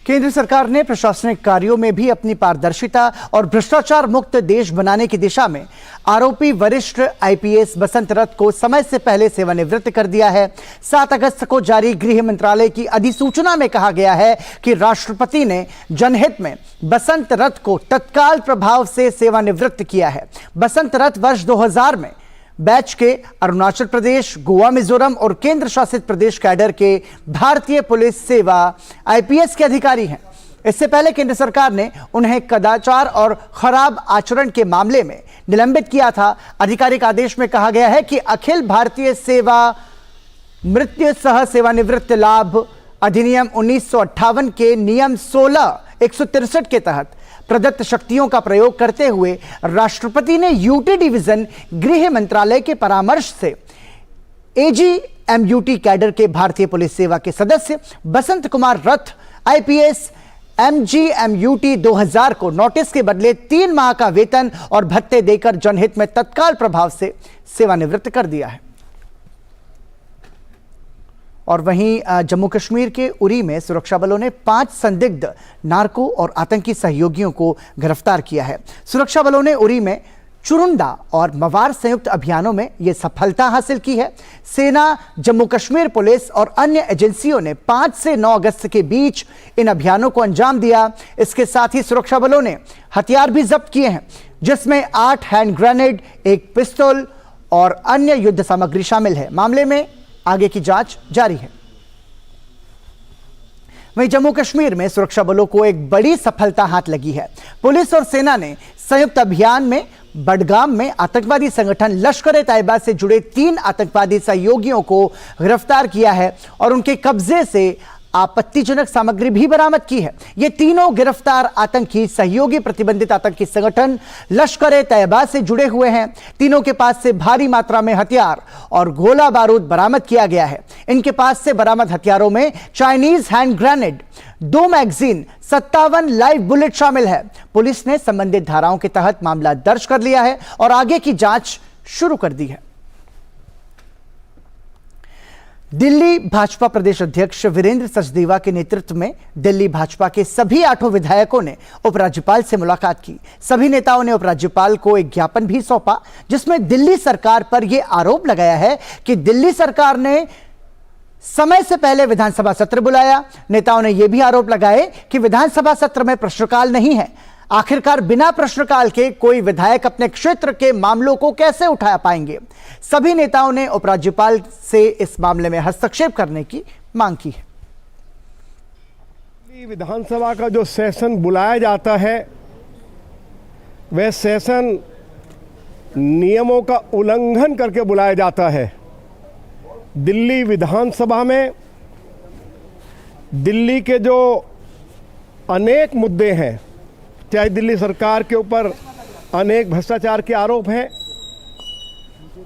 केंद्र सरकार ने प्रशासनिक कार्यों में भी अपनी पारदर्शिता और भ्रष्टाचार मुक्त देश बनाने की दिशा में आरोपी वरिष्ठ IPS बसंत रथ को समय से पहले सेवानिवृत्त कर दिया है। 7 अगस्त को जारी गृह मंत्रालय की अधिसूचना में कहा गया है कि राष्ट्रपति ने जनहित में बसंत रथ को तत्काल प्रभाव से सेवानिवृत्त किया है। बसंत रथ वर्ष 2000 में बैच के अरुणाचल प्रदेश, गोवा, मिजोरम और केंद्र शासित प्रदेश कैडर के भारतीय पुलिस सेवा IPS के अधिकारी हैं। इससे पहले केंद्र सरकार ने उन्हें कदाचार और खराब आचरण के मामले में निलंबित किया था। आधिकारिक आदेश में कहा गया है कि अखिल भारतीय सेवा मृत्यु सह सेवानिवृत्त लाभ अधिनियम 1958 के नियम 16 163 के तहत प्रदत्त शक्तियों का प्रयोग करते हुए राष्ट्रपति ने यूटी डिवीजन गृह मंत्रालय के परामर्श से एजीएमयूटी कैडर के भारतीय पुलिस सेवा के सदस्य बसंत कुमार रथ आईपीएस MGMUT 2000 को नोटिस के बदले 3 माह का वेतन और भत्ते देकर जनहित में तत्काल प्रभाव से सेवानिवृत्त कर दिया है। और वहीं जम्मू कश्मीर के उरी में सुरक्षा बलों ने 5 संदिग्ध नार्को और आतंकी सहयोगियों को गिरफ्तार किया है। सुरक्षा बलों ने उरी में चुरुंडा और मवार संयुक्त अभियानों में यह सफलता हासिल की है। सेना, जम्मू कश्मीर पुलिस और अन्य एजेंसियों ने 5 से 9 अगस्त के बीच इन अभियानों को अंजाम दिया। इसके साथ ही सुरक्षा बलों ने हथियार भी जब्त किए हैं, जिसमें 8 हैंड ग्रेनेड, 1 पिस्तौल और अन्य युद्ध सामग्री शामिल है। मामले में आगे की जांच जारी है। वहीं जम्मू कश्मीर में सुरक्षा बलों को एक बड़ी सफलता हाथ लगी है। पुलिस और सेना ने संयुक्त अभियान में बडगाम में आतंकवादी संगठन लश्कर-ए-तैयबा से जुड़े 3 आतंकवादी सहयोगियों को गिरफ्तार किया है और उनके कब्जे से आपत्तिजनक सामग्री भी बरामद की है। ये तीनों गिरफ्तार आतंकी सहयोगी प्रतिबंधित आतंकी संगठन लश्कर-ए-तैयबा से जुड़े हुए हैं। तीनों के पास से भारी मात्रा में हथियार और गोला बारूद बरामद किया गया है। इनके पास से बरामद हथियारों में Chinese hand grenade, 2 magazine, 57 live bullet शामिल है। पुलिस ने संबंधित धाराओं के तहत मामला दर्ज कर लिया है और आगे की जांच शुरू कर दी है। दिल्ली भाजपा प्रदेश अध्यक्ष वीरेंद्र सचदेवा के नेतृत्व में दिल्ली भाजपा के सभी 8 विधायकों ने उपराज्यपाल से मुलाकात की। सभी नेताओं ने उपराज्यपाल को एक ज्ञापन भी सौंपा, जिसमें दिल्ली सरकार पर यह आरोप लगाया है कि दिल्ली सरकार ने समय से पहले विधानसभा सत्र बुलाया। नेताओं ने यह भी आरोप लगाए कि विधानसभा सत्र में प्रश्नकाल नहीं है। आखिरकार बिना प्रश्नकाल के कोई विधायक अपने क्षेत्र के मामलों को कैसे उठा पाएंगे। सभी नेताओं ने उपराज्यपाल से इस मामले में हस्तक्षेप करने की मांग की है। विधानसभा का जो सेशन बुलाया जाता है, वह सेशन नियमों का उल्लंघन करके बुलाया जाता है। दिल्ली विधानसभा में दिल्ली के जो अनेक मुद्दे हैं, चाहे दिल्ली सरकार के ऊपर अनेक भ्रष्टाचार के आरोप हैं,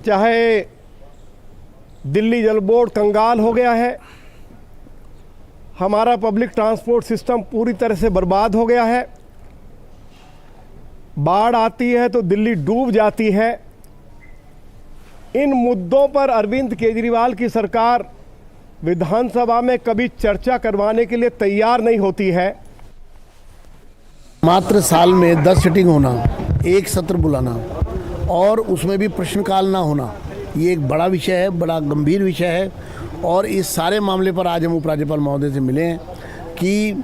चाहे दिल्ली जल बोर्ड कंगाल हो गया है, हमारा पब्लिक ट्रांसपोर्ट सिस्टम पूरी तरह से बर्बाद हो गया है, बाढ़ आती है तो दिल्ली डूब जाती है। इन मुद्दों पर अरविंद केजरीवाल की सरकार विधानसभा में कभी चर्चा करवाने के लिए तैयार नहीं होती है। मात्र साल में 10 सिटिंग होना, एक सत्र बुलाना और उसमें भी प्रश्नकाल ना होना, ये एक बड़ा विषय है, बड़ा गंभीर विषय है। और इस सारे मामले पर आज हम उपराज्यपाल महोदय से मिले हैं कि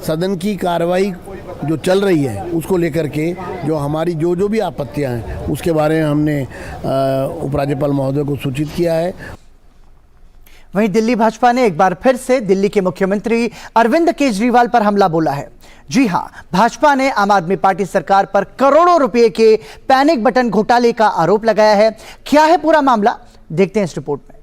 सदन की कार्रवाई जो चल रही है उसको लेकर के जो हमारी जो भी आपत्तियां हैं उसके बारे में हमने उपराज्यपाल महोदय को सूचित किया है। वहीं दिल्ली भाजपा ने एक बार फिर से दिल्ली के मुख्यमंत्री अरविंद केजरीवाल पर हमला बोला है। जी हां, भाजपा ने आम आदमी पार्टी सरकार पर करोड़ों रुपए के पैनिक बटन घोटाले का आरोप लगाया है। क्या है पूरा मामला, देखते हैं इस रिपोर्ट में।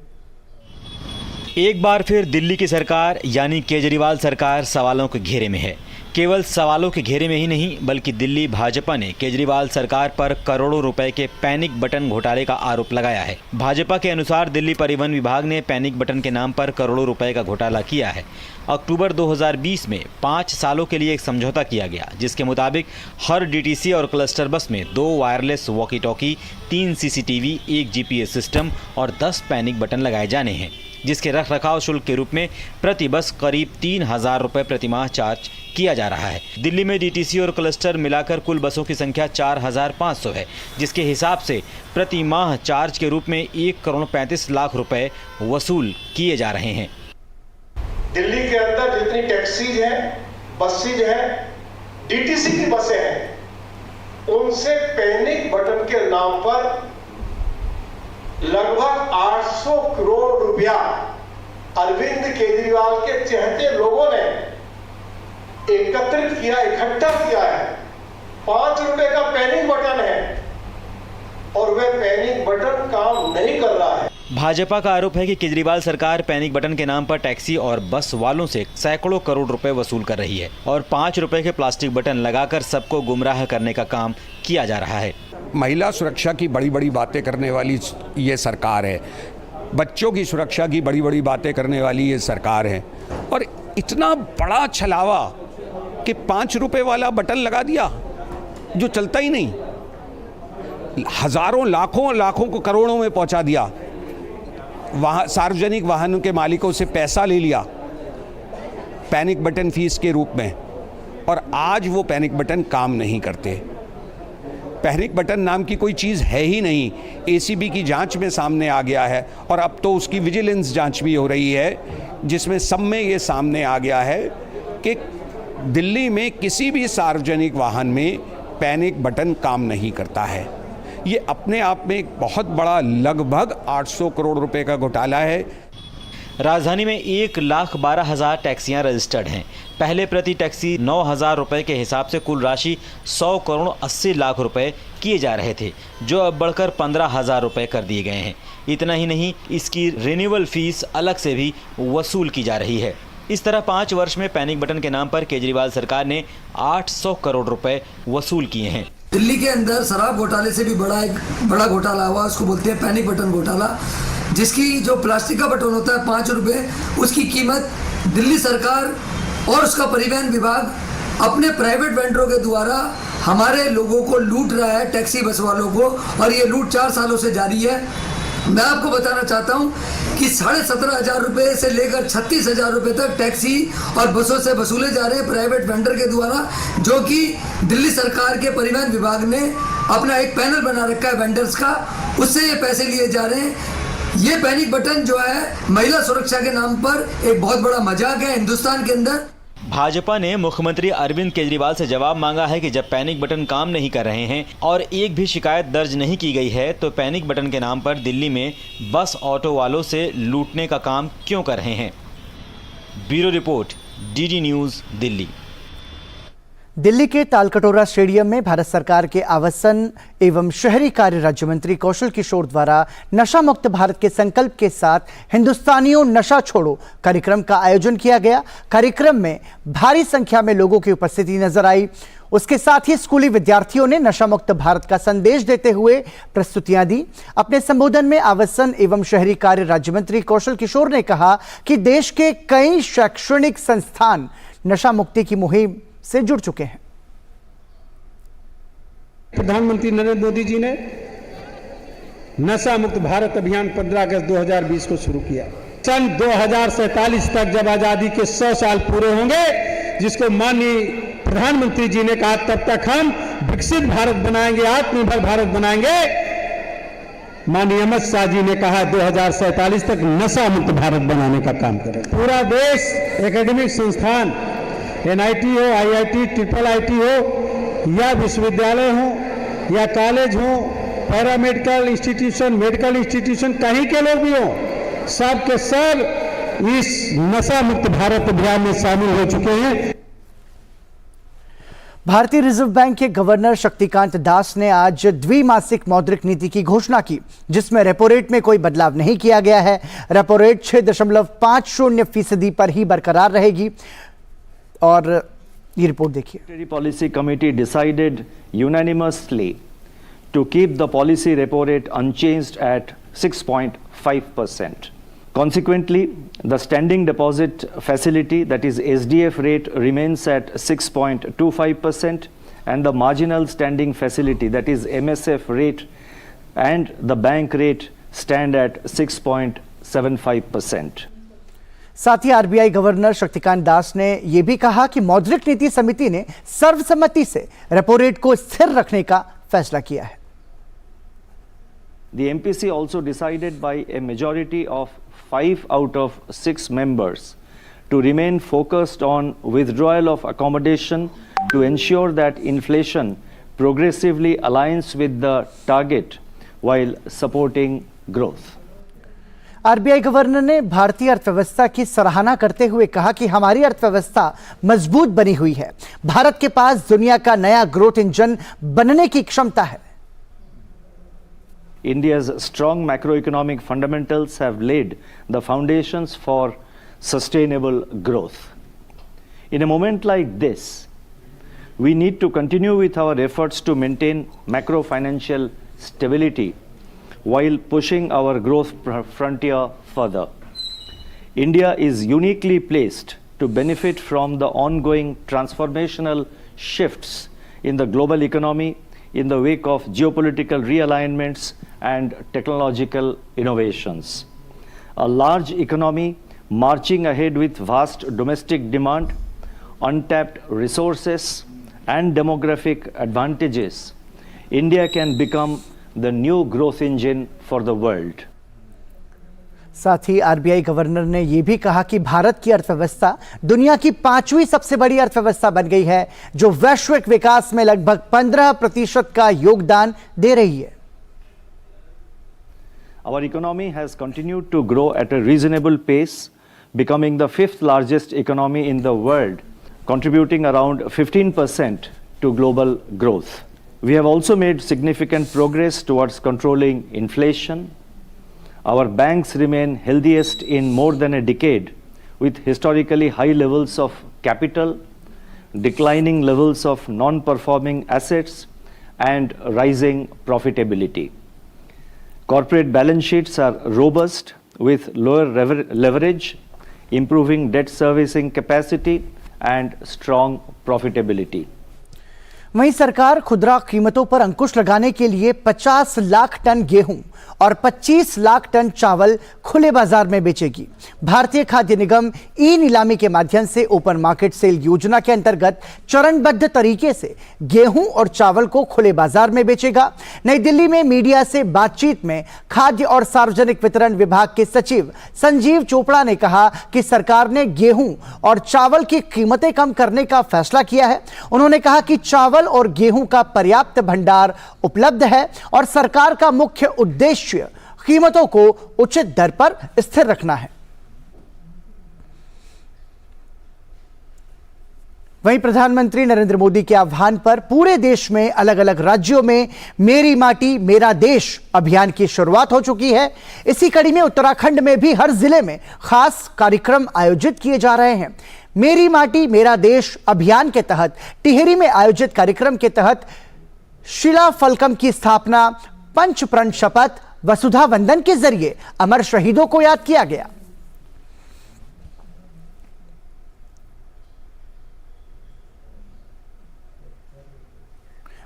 एक बार फिर दिल्ली की सरकार यानी केजरीवाल सरकार सवालों के घेरे में है। केवल सवालों के घेरे में ही नहीं बल्कि दिल्ली भाजपा ने केजरीवाल सरकार पर करोड़ों रुपए के पैनिक बटन घोटाले का आरोप लगाया है। भाजपा के अनुसार दिल्ली परिवहन विभाग ने पैनिक बटन के नाम पर करोड़ों रुपए का घोटाला किया है। अक्टूबर 2020 में 5 सालों के लिए एक समझौता किया गया, जिसके मुताबिक हर डीटीसी और क्लस्टर बस में 2 wireless walkie talkie, 3 CCTV, 1 GPS system और 10 पैनिक बटन लगाए जाने हैं, जिसके रखरखाव शुल्क के रूप में प्रति बस करीब 3000 रुपये प्रतिमाह चार्ज किया जा रहा है। दिल्ली में डीटीसी और क्लस्टर मिलाकर कुल बसों की संख्या 4500 है, जिसके हिसाब से प्रति माह चार्ज के रूप में 1,35 करोड़ रुपए वसूल किए जा रहे हैं। दिल्ली के अंदर जितनी टैक्सीज हैं, बसेज हैं, डीटीसी की बसें हैं, उनसे पैनिक बटन के नाम पर लगभग 800 करोड़ रुपया अरविंद केजरीवाल के चहेते लोगों ने एकत्रित किया, इकट्ठा किया है। 5 रुपए का पैनिक बटन है और वह पैनिक बटन काम नहीं कर रहा है। भाजपा का आरोप है कि केजरीवाल सरकार पैनिक बटन के नाम पर टैक्सी और बस वालों से सैकड़ों करोड़ रुपए वसूल कर रही है और 5 रुपए के प्लास्टिक बटन लगाकर सबको गुमराह करने का काम किया जा रहा है। महिला सुरक्षा की बड़ी बड़ी बातें करने वाली ये सरकार है, बच्चों की सुरक्षा की बड़ी बड़ी बातें करने वाली ये सरकार है, और इतना बड़ा छलावा कि 5 रुपए वाला बटन लगा दिया जो चलता ही नहीं, हजारों लाखों को करोड़ों में पहुंचा दिया। सार्वजनिक वाहनों के मालिकों से पैसा ले लिया पैनिक बटन फीस के रूप में, और आज वो पैनिक बटन काम नहीं करते। पैनिक बटन नाम की कोई चीज़ है ही नहीं। एसीबी की जांच में सामने आ गया है और अब तो उसकी विजिलेंस जांच भी हो रही है, जिसमें सब में ये सामने आ गया है कि दिल्ली में किसी भी सार्वजनिक वाहन में पैनिक बटन काम नहीं करता है। ये अपने आप में एक बहुत बड़ा लगभग 800 करोड़ रुपए का घोटाला है। राजधानी में 1,12,000 टैक्सियां रजिस्टर्ड हैं। पहले प्रति टैक्सी 9,000 रुपए के हिसाब से कुल राशि 100 करोड़ 80 लाख रुपए किए जा रहे थे, जो अब बढ़कर 15,000 रुपए कर दिए गए हैं। इतना ही नहीं, इसकी रिन्यूअल फीस अलग से भी वसूल की जा रही है। इस तरह 5 वर्ष में पैनिक बटन के नाम पर केजरीवाल सरकार ने 800 करोड़ रुपए वसूल किए हैं। दिल्ली के अंदर शराब घोटाले से भी बड़ा घोटाला हुआ, उसको बोलते हैं पैनिक बटन घोटाला, जिसकी जो प्लास्टिक का बटन होता है 5 रुपए, उसकी कीमत दिल्ली सरकार और उसका परिवहन विभाग अपने प्राइवेट वेंडरों के द्वारा हमारे लोगों को लूट रहा है, टैक्सी बस वालों को, और ये लूट 4 सालों से जारी है। मैं आपको बताना चाहता हूँ कि 17,500 रुपये से लेकर 36,000 रुपये तक टैक्सी और बसों से वसूले जा रहे हैं प्राइवेट वेंडर के द्वारा, जो कि दिल्ली सरकार के परिवहन विभाग ने अपना एक पैनल बना रखा है वेंडर्स का, उससे ये पैसे लिए जा रहे हैं। ये पैनिक बटन जो है महिला सुरक्षा के नाम पर एक बहुत बड़ा मजाक है हिंदुस्तान के अंदर। भाजपा ने मुख्यमंत्री अरविंद केजरीवाल से जवाब मांगा है कि जब पैनिक बटन काम नहीं कर रहे हैं और एक भी शिकायत दर्ज नहीं की गई है, तो पैनिक बटन के नाम पर दिल्ली में बस ऑटो वालों से लूटने का काम क्यों कर रहे हैं। Bureau report, DD news, Delhi. Delhi के तालकटोरा स्टेडियम में भारत सरकार के आवासन एवं शहरी कार्य राज्य मंत्री कौशल किशोर द्वारा नशा मुक्त भारत के संकल्प के साथ हिंदुस्तानियों नशा छोड़ो कार्यक्रम का आयोजन किया गया। कार्यक्रम में भारी संख्या में लोगों की उपस्थिति नजर आई। उसके साथ ही स्कूली विद्यार्थियों ने नशा मुक्त भारत का संदेश देते हुए प्रस्तुतियां दी। अपने संबोधन में आवासन एवं शहरी कार्य राज्य मंत्री कौशल किशोर ने कहा कि देश के कई शैक्षणिक संस्थान नशा मुक्ति की मुहिम से जुड़ चुके हैं। प्रधानमंत्री नरेंद्र मोदी जी ने नशा मुक्त भारत अभियान 15 अगस्त 2020 को शुरू किया। सन 2047 तक जब आजादी के 100 साल पूरे होंगे, जिसको माननीय प्रधानमंत्री जी ने कहा, तब तक हम विकसित भारत बनाएंगे, आत्मनिर्भर भारत बनाएंगे। माननीय अमित शाह जी ने कहा 2047 तक नशा मुक्त भारत बनाने का काम करें। पूरा देश एकेडमिक संस्थान, NIT हो, IIT, IIIT हो, या विश्वविद्यालय हो या कॉलेज हो, पैरामेडिकल इंस्टीट्यूशन, मेडिकल इंस्टीट्यूशन, कहीं के लोग भी हो, सब के सब इस नशा मुक्त भारत अभियान में शामिल हो चुके हैं। भारतीय रिजर्व बैंक के गवर्नर शक्तिकांत दास ने आज द्विमासिक मौद्रिक नीति की घोषणा की, जिसमें रेपो रेट में कोई बदलाव नहीं किया गया है। रेपो रेट 6.50% पर ही बरकरार रहेगी। और ये रिपोर्ट देखिए। Policy committee decided unanimously to keep the policy repo rate unchanged at 6.5%. Consequently, the standing deposit facility, that is SDF rate, remains at 6.25%, and the marginal standing facility, that is MSF rate, and the bank rate stand at 6.75%. साथ ही आरबीआई गवर्नर शक्तिकांत दास ने यह भी कहा कि मौद्रिक नीति समिति ने सर्वसम्मति से रेपो रेट को स्थिर रखने का फैसला किया है। The MPC also decided by a majority of 5 out of 6 members to remain focused on withdrawal of accommodation to ensure that inflation progressively aligns with the target while supporting growth. RBI governor ने भारतीय अर्थव्यवस्था की सराहना करते हुए कहा कि हमारी अर्थव्यवस्था मजबूत बनी हुई है। भारत के पास दुनिया का नया ग्रोथ इंजन बनने की क्षमता है। India's strong macroeconomic fundamentals have laid the foundations for sustainable growth. In a moment like this, we need to continue with our efforts to maintain macro-financial stability while pushing our growth frontier further. India is uniquely placed to benefit from the ongoing transformational shifts in the global economy in the wake of geopolitical realignments and technological innovations. A large economy marching ahead with vast domestic demand, untapped resources, and demographic advantages, India can become the new growth engine for the world. साथ ही आरबीआई गवर्नर ने यह भी कहा कि भारत की अर्थव्यवस्था दुनिया की 5वीं सबसे बड़ी अर्थव्यवस्था बन गई है, जो वैश्विक विकास में लगभग 15% का योगदान दे रही है. Our economy has continued to grow at a reasonable pace, becoming the 5th largest economy in the world, contributing around 15% to global growth. We have also made significant progress towards controlling inflation. Our banks remain healthiest in more than a decade, with historically high levels of capital, declining levels of non-performing assets, and rising profitability. Corporate balance sheets are robust, with lower leverage, improving debt servicing capacity, and strong profitability. वहीं सरकार खुदरा कीमतों पर अंकुश लगाने के लिए 50 लाख टन गेहूं और 25 लाख टन चावल खुले बाजार में बेचेगी. भारतीय खाद्य निगम ई नीलामी के माध्यम से ओपन मार्केट सेल योजना के अंतर्गत चरणबद्ध तरीके से गेहूं और चावल को खुले बाजार में बेचेगा. नई दिल्ली में मीडिया से बातचीत में खाद्य और सार्वजनिक वितरण विभाग के सचिव संजीव चोपड़ा ने कहा कि सरकार ने गेहूं और चावल की कीमतें कम करने का फैसला किया है. उन्होंने कहा कि चावल और गेहूं का पर्याप्त भंडार उपलब्ध है और सरकार का मुख्य उद्देश्य कीमतों को उचित दर पर स्थिर रखना है. वहीं प्रधानमंत्री नरेंद्र मोदी के आह्वान पर पूरे देश में अलग अलग राज्यों में मेरी माटी मेरा देश अभियान की शुरुआत हो चुकी है. इसी कड़ी में उत्तराखंड में भी हर जिले में खास कार्यक्रम आयोजित किए जा रहे हैं. मेरी माटी मेरा देश अभियान के तहत टिहरी में आयोजित कार्यक्रम के तहत शिला फलकम की स्थापना, पंच प्रण शपथ, वसुधा वंदन के जरिए अमर शहीदों को याद किया गया.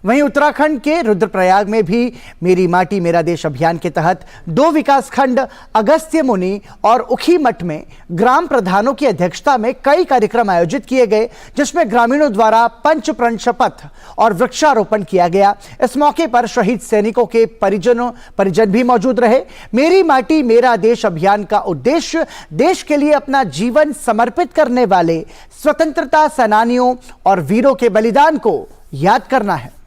वहीं उत्तराखंड के रुद्रप्रयाग में भी मेरी माटी मेरा देश अभियान के तहत 2 विकासखंड अगस्त्य मुनि और उखी मठ में ग्राम प्रधानों की अध्यक्षता में कई कार्यक्रम आयोजित किए गए, जिसमें ग्रामीणों द्वारा पंच प्रण शपथ और वृक्षारोपण किया गया. इस मौके पर शहीद सैनिकों के परिजन भी मौजूद रहे. मेरी माटी मेरा देश अभियान का उद्देश्य देश के लिए अपना जीवन समर्पित करने वाले स्वतंत्रता सेनानियों और वीरों के बलिदान को याद करना है.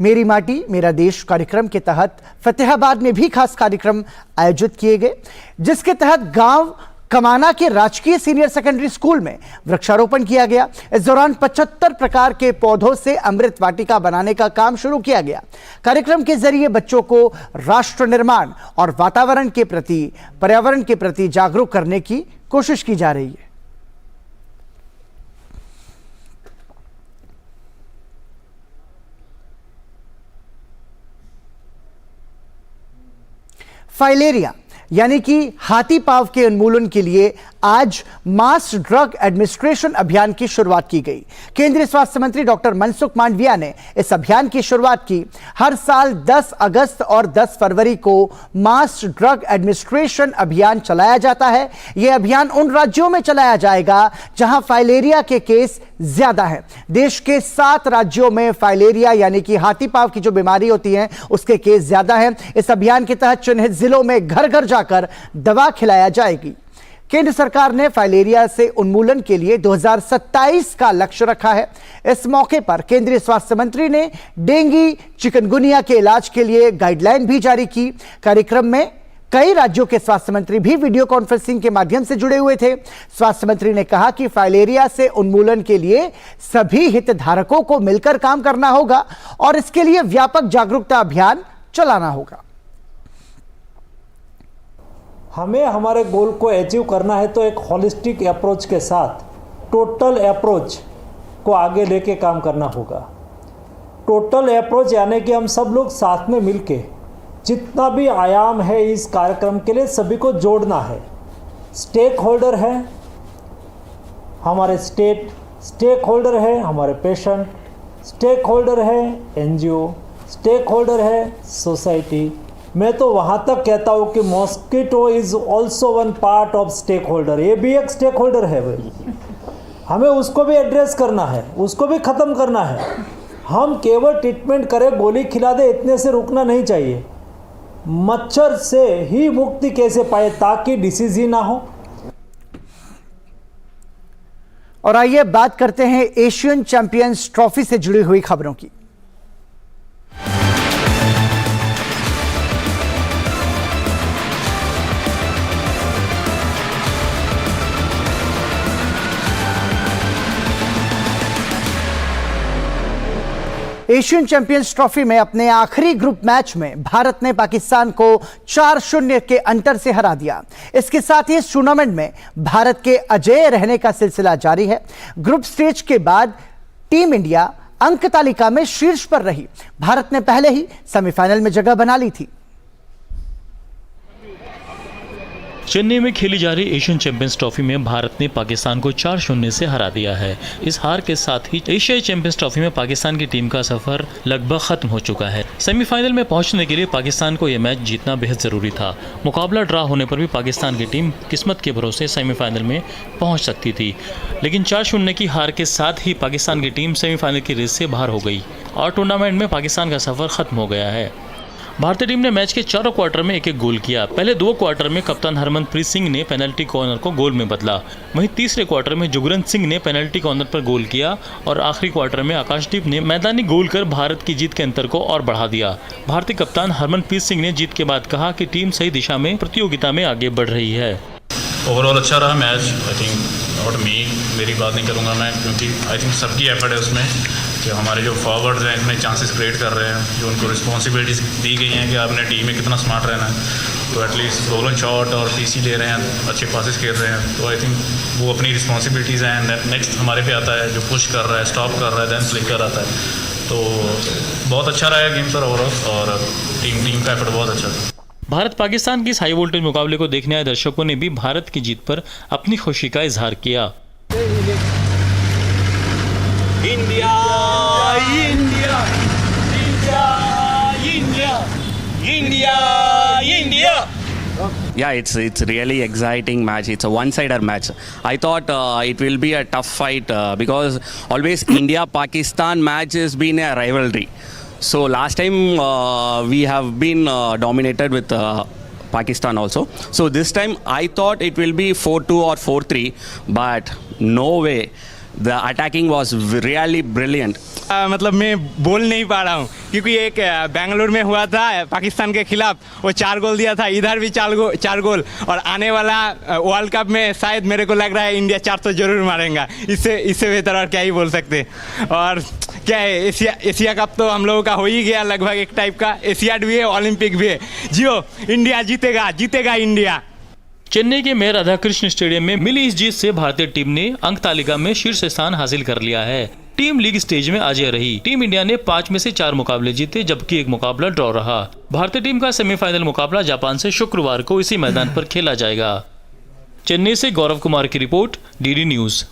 मेरी माटी मेरा देश कार्यक्रम के तहत फतेहाबाद में भी खास कार्यक्रम आयोजित किए गए, जिसके तहत गांव कमाना के राजकीय सीनियर सेकेंडरी स्कूल में वृक्षारोपण किया गया. इस दौरान 75 प्रकार के पौधों से अमृत वाटिका बनाने का काम शुरू किया गया. कार्यक्रम के जरिए बच्चों को राष्ट्र निर्माण और पर्यावरण के प्रति जागरूक करने की कोशिश की जा रही है. फाइलेरिया यानी कि हाथी पांव के उन्मूलन के लिए आज मास ड्रग एडमिनिस्ट्रेशन अभियान की शुरुआत की गई. केंद्रीय स्वास्थ्य मंत्री डॉक्टर मनसुख मांडविया ने इस अभियान की शुरुआत की. हर साल 10 अगस्त और 10 फरवरी को मास ड्रग एडमिनिस्ट्रेशन अभियान चलाया जाता है. यह अभियान उन राज्यों में चलाया जाएगा जहां फाइलेरिया के केस ज्यादा है. देश के 7 राज्यों में फाइलेरिया यानी कि हाथी पांव की जो बीमारी होती है उसके केस ज्यादा है. इस अभियान के तहत चिन्हित जिलों में घर घर जाकर दवा खिलाया जाएगी. केंद्र सरकार ने फाइलेरिया से उन्मूलन के लिए 2027 का लक्ष्य रखा है. इस मौके पर केंद्रीय स्वास्थ्य मंत्री ने डेंगू चिकनगुनिया के इलाज के लिए गाइडलाइन भी जारी की. कार्यक्रम में कई राज्यों के स्वास्थ्य मंत्री भी वीडियो कॉन्फ्रेंसिंग के माध्यम से जुड़े हुए थे। स्वास्थ्य मंत्री ने कहा कि फाइलेरिया से उन्मूलन के लिए सभी हितधारकों को मिलकर काम करना होगा और इसके लिए व्यापक जागरूकता अभियान चलाना होगा। हमें हमारे गोल को अचीव करना है तो एक होलिस्टिक अप्रोच के साथ टोटल अप्रोच को आगे लेके काम करना होगा। टोटल अप्रोच यानी कि हम सब लोग साथ में मिलके जितना भी आयाम है इस कार्यक्रम के लिए सभी को जोड़ना है। स्टेक होल्डर है हमारे स्टेक होल्डर है हमारे पेशेंट, स्टेक होल्डर है एनजीओ, स्टेक होल्डर है सोसाइटी। मैं तो वहाँ तक कहता हूँ कि mosquito is also one part of stakeholder. ये भी एक स्टेक होल्डर है भाई, हमें उसको भी एड्रेस करना है, उसको भी ख़त्म करना है। हम केवल ट्रीटमेंट करें, गोली खिला दे, इतने से रुकना नहीं चाहिए। मच्छर से ही मुक्ति कैसे पाए ताकि डिसीज ही ना हो। और आइए बात करते हैं एशियन चैंपियंस ट्रॉफी से जुड़ी हुई खबरों की। एशियन चैंपियंस ट्रॉफी में अपने आखिरी ग्रुप मैच में भारत ने पाकिस्तान को 4-0 के अंतर से हरा दिया। इसके साथ ही इस टूर्नामेंट में भारत के अजेय रहने का सिलसिला जारी है। ग्रुप स्टेज के बाद टीम इंडिया अंक तालिका में शीर्ष पर रही। भारत ने पहले ही सेमीफाइनल में जगह बना ली थी। चेन्नई में खेली जा रही एशियन चैंपियंस ट्रॉफी में भारत ने पाकिस्तान को 4-0 से हरा दिया है। इस हार के साथ ही एशियाई चैंपियंस ट्रॉफी में पाकिस्तान की टीम का सफर लगभग खत्म हो चुका है। सेमीफाइनल में पहुंचने के लिए पाकिस्तान को यह मैच जीतना बेहद जरूरी था। मुकाबला ड्रा होने पर भी पाकिस्तान की टीम किस्मत के भरोसे सेमीफाइनल में पहुंच सकती थी, लेकिन 4-0 की हार के साथ ही पाकिस्तान की टीम सेमीफाइनल की रेस से बाहर हो गई और टूर्नामेंट में पाकिस्तान का सफर खत्म हो गया है। भारतीय टीम ने मैच के चारों क्वार्टर में एक एक गोल किया। पहले 2 क्वार्टर में कप्तान हरमनप्रीत सिंह ने पेनल्टी कॉर्नर को गोल में बदला। वहीं तीसरे क्वार्टर में जुगरन सिंह ने पेनल्टी कॉर्नर पर गोल किया और आखिरी क्वार्टर में आकाशदीप ने मैदानी गोल कर भारत की जीत के अंतर को और बढ़ा दिया। भारतीय कप्तान हरमनप्रीत सिंह ने जीत के बाद कहा कि टीम सही दिशा में प्रतियोगिता में आगे बढ़ रही है। ओवरऑल अच्छा रहा match. I think not me, मेरी बात नहीं करूँगा मैं, क्योंकि आई थिंक सबकी एफर्ट है उसमें कि हमारे जो फॉरवर्ड्स हैं इतने चांसेस क्रिएट कर रहे हैं, जो उनको रिस्पॉन्सिबिलिटीज दी गई हैं कि आपने टीम में कितना स्मार्ट रहना है, तो एटलीस्ट रोल एंड शॉट और पीसी ले रहे हैं, अच्छे पासेस खेल रहे हैं। तो आई थिंक वो अपनी रिस्पॉन्सिबिलिटीज़ हैं। नेक्स्ट हमारे पे आता है जो पुश कर रहा है, स्टॉप कर रहा है, देन फ्लिकर आता है। तो बहुत अच्छा रहा है गेम सर ओवरऑल और टीम का एफर्ट बहुत अच्छा था। भारत पाकिस्तान की इस हाई वोल्टेज मुकाबले को देखने आए दर्शकों ने भी भारत की जीत पर अपनी खुशी का इजहार किया। India, India, India, India, India, India. Yeah, it's really exciting match. It's a one-sided match. I thought it will be a tough fight because always India-Pakistan match has been a rivalry. So last time we have been dominated with Pakistan also. So this time I thought it will be 4-2 or 4-3, but no way. The attacking was really brilliant. मतलब मैं बोल नहीं पा रहा हूँ क्योंकि एक बेंगलुरु में हुआ था पाकिस्तान के खिलाफ, वो 4 गोल दिया था, इधर भी 4 गोल और आने वाला वर्ल्ड कप में शायद मेरे को लग रहा है इंडिया 4 तो जरूर मारेगा। इससे बेहतर और क्या ही बोल सकते। और क्या है, एशिया कप तो हम लोगों का हो ही गया लगभग एक टाइप का। एशियाड भी है, ओलंपिक भी है। जियो इंडिया जीतेगा इंडिया। चेन्नई के मेयर राधाकृष्ण स्टेडियम में मिली इस जीत से भारतीय टीम ने अंक तालिका में शीर्ष स्थान हासिल कर लिया है। टीम लीग स्टेज में अजेय रही। टीम इंडिया ने 5 में से 4 मुकाबले जीते, जबकि एक मुकाबला ड्रॉ रहा। भारतीय टीम का सेमीफाइनल मुकाबला जापान से शुक्रवार को इसी मैदान पर खेला जाएगा। चेन्नई से गौरव कुमार की रिपोर्ट, डीडी न्यूज।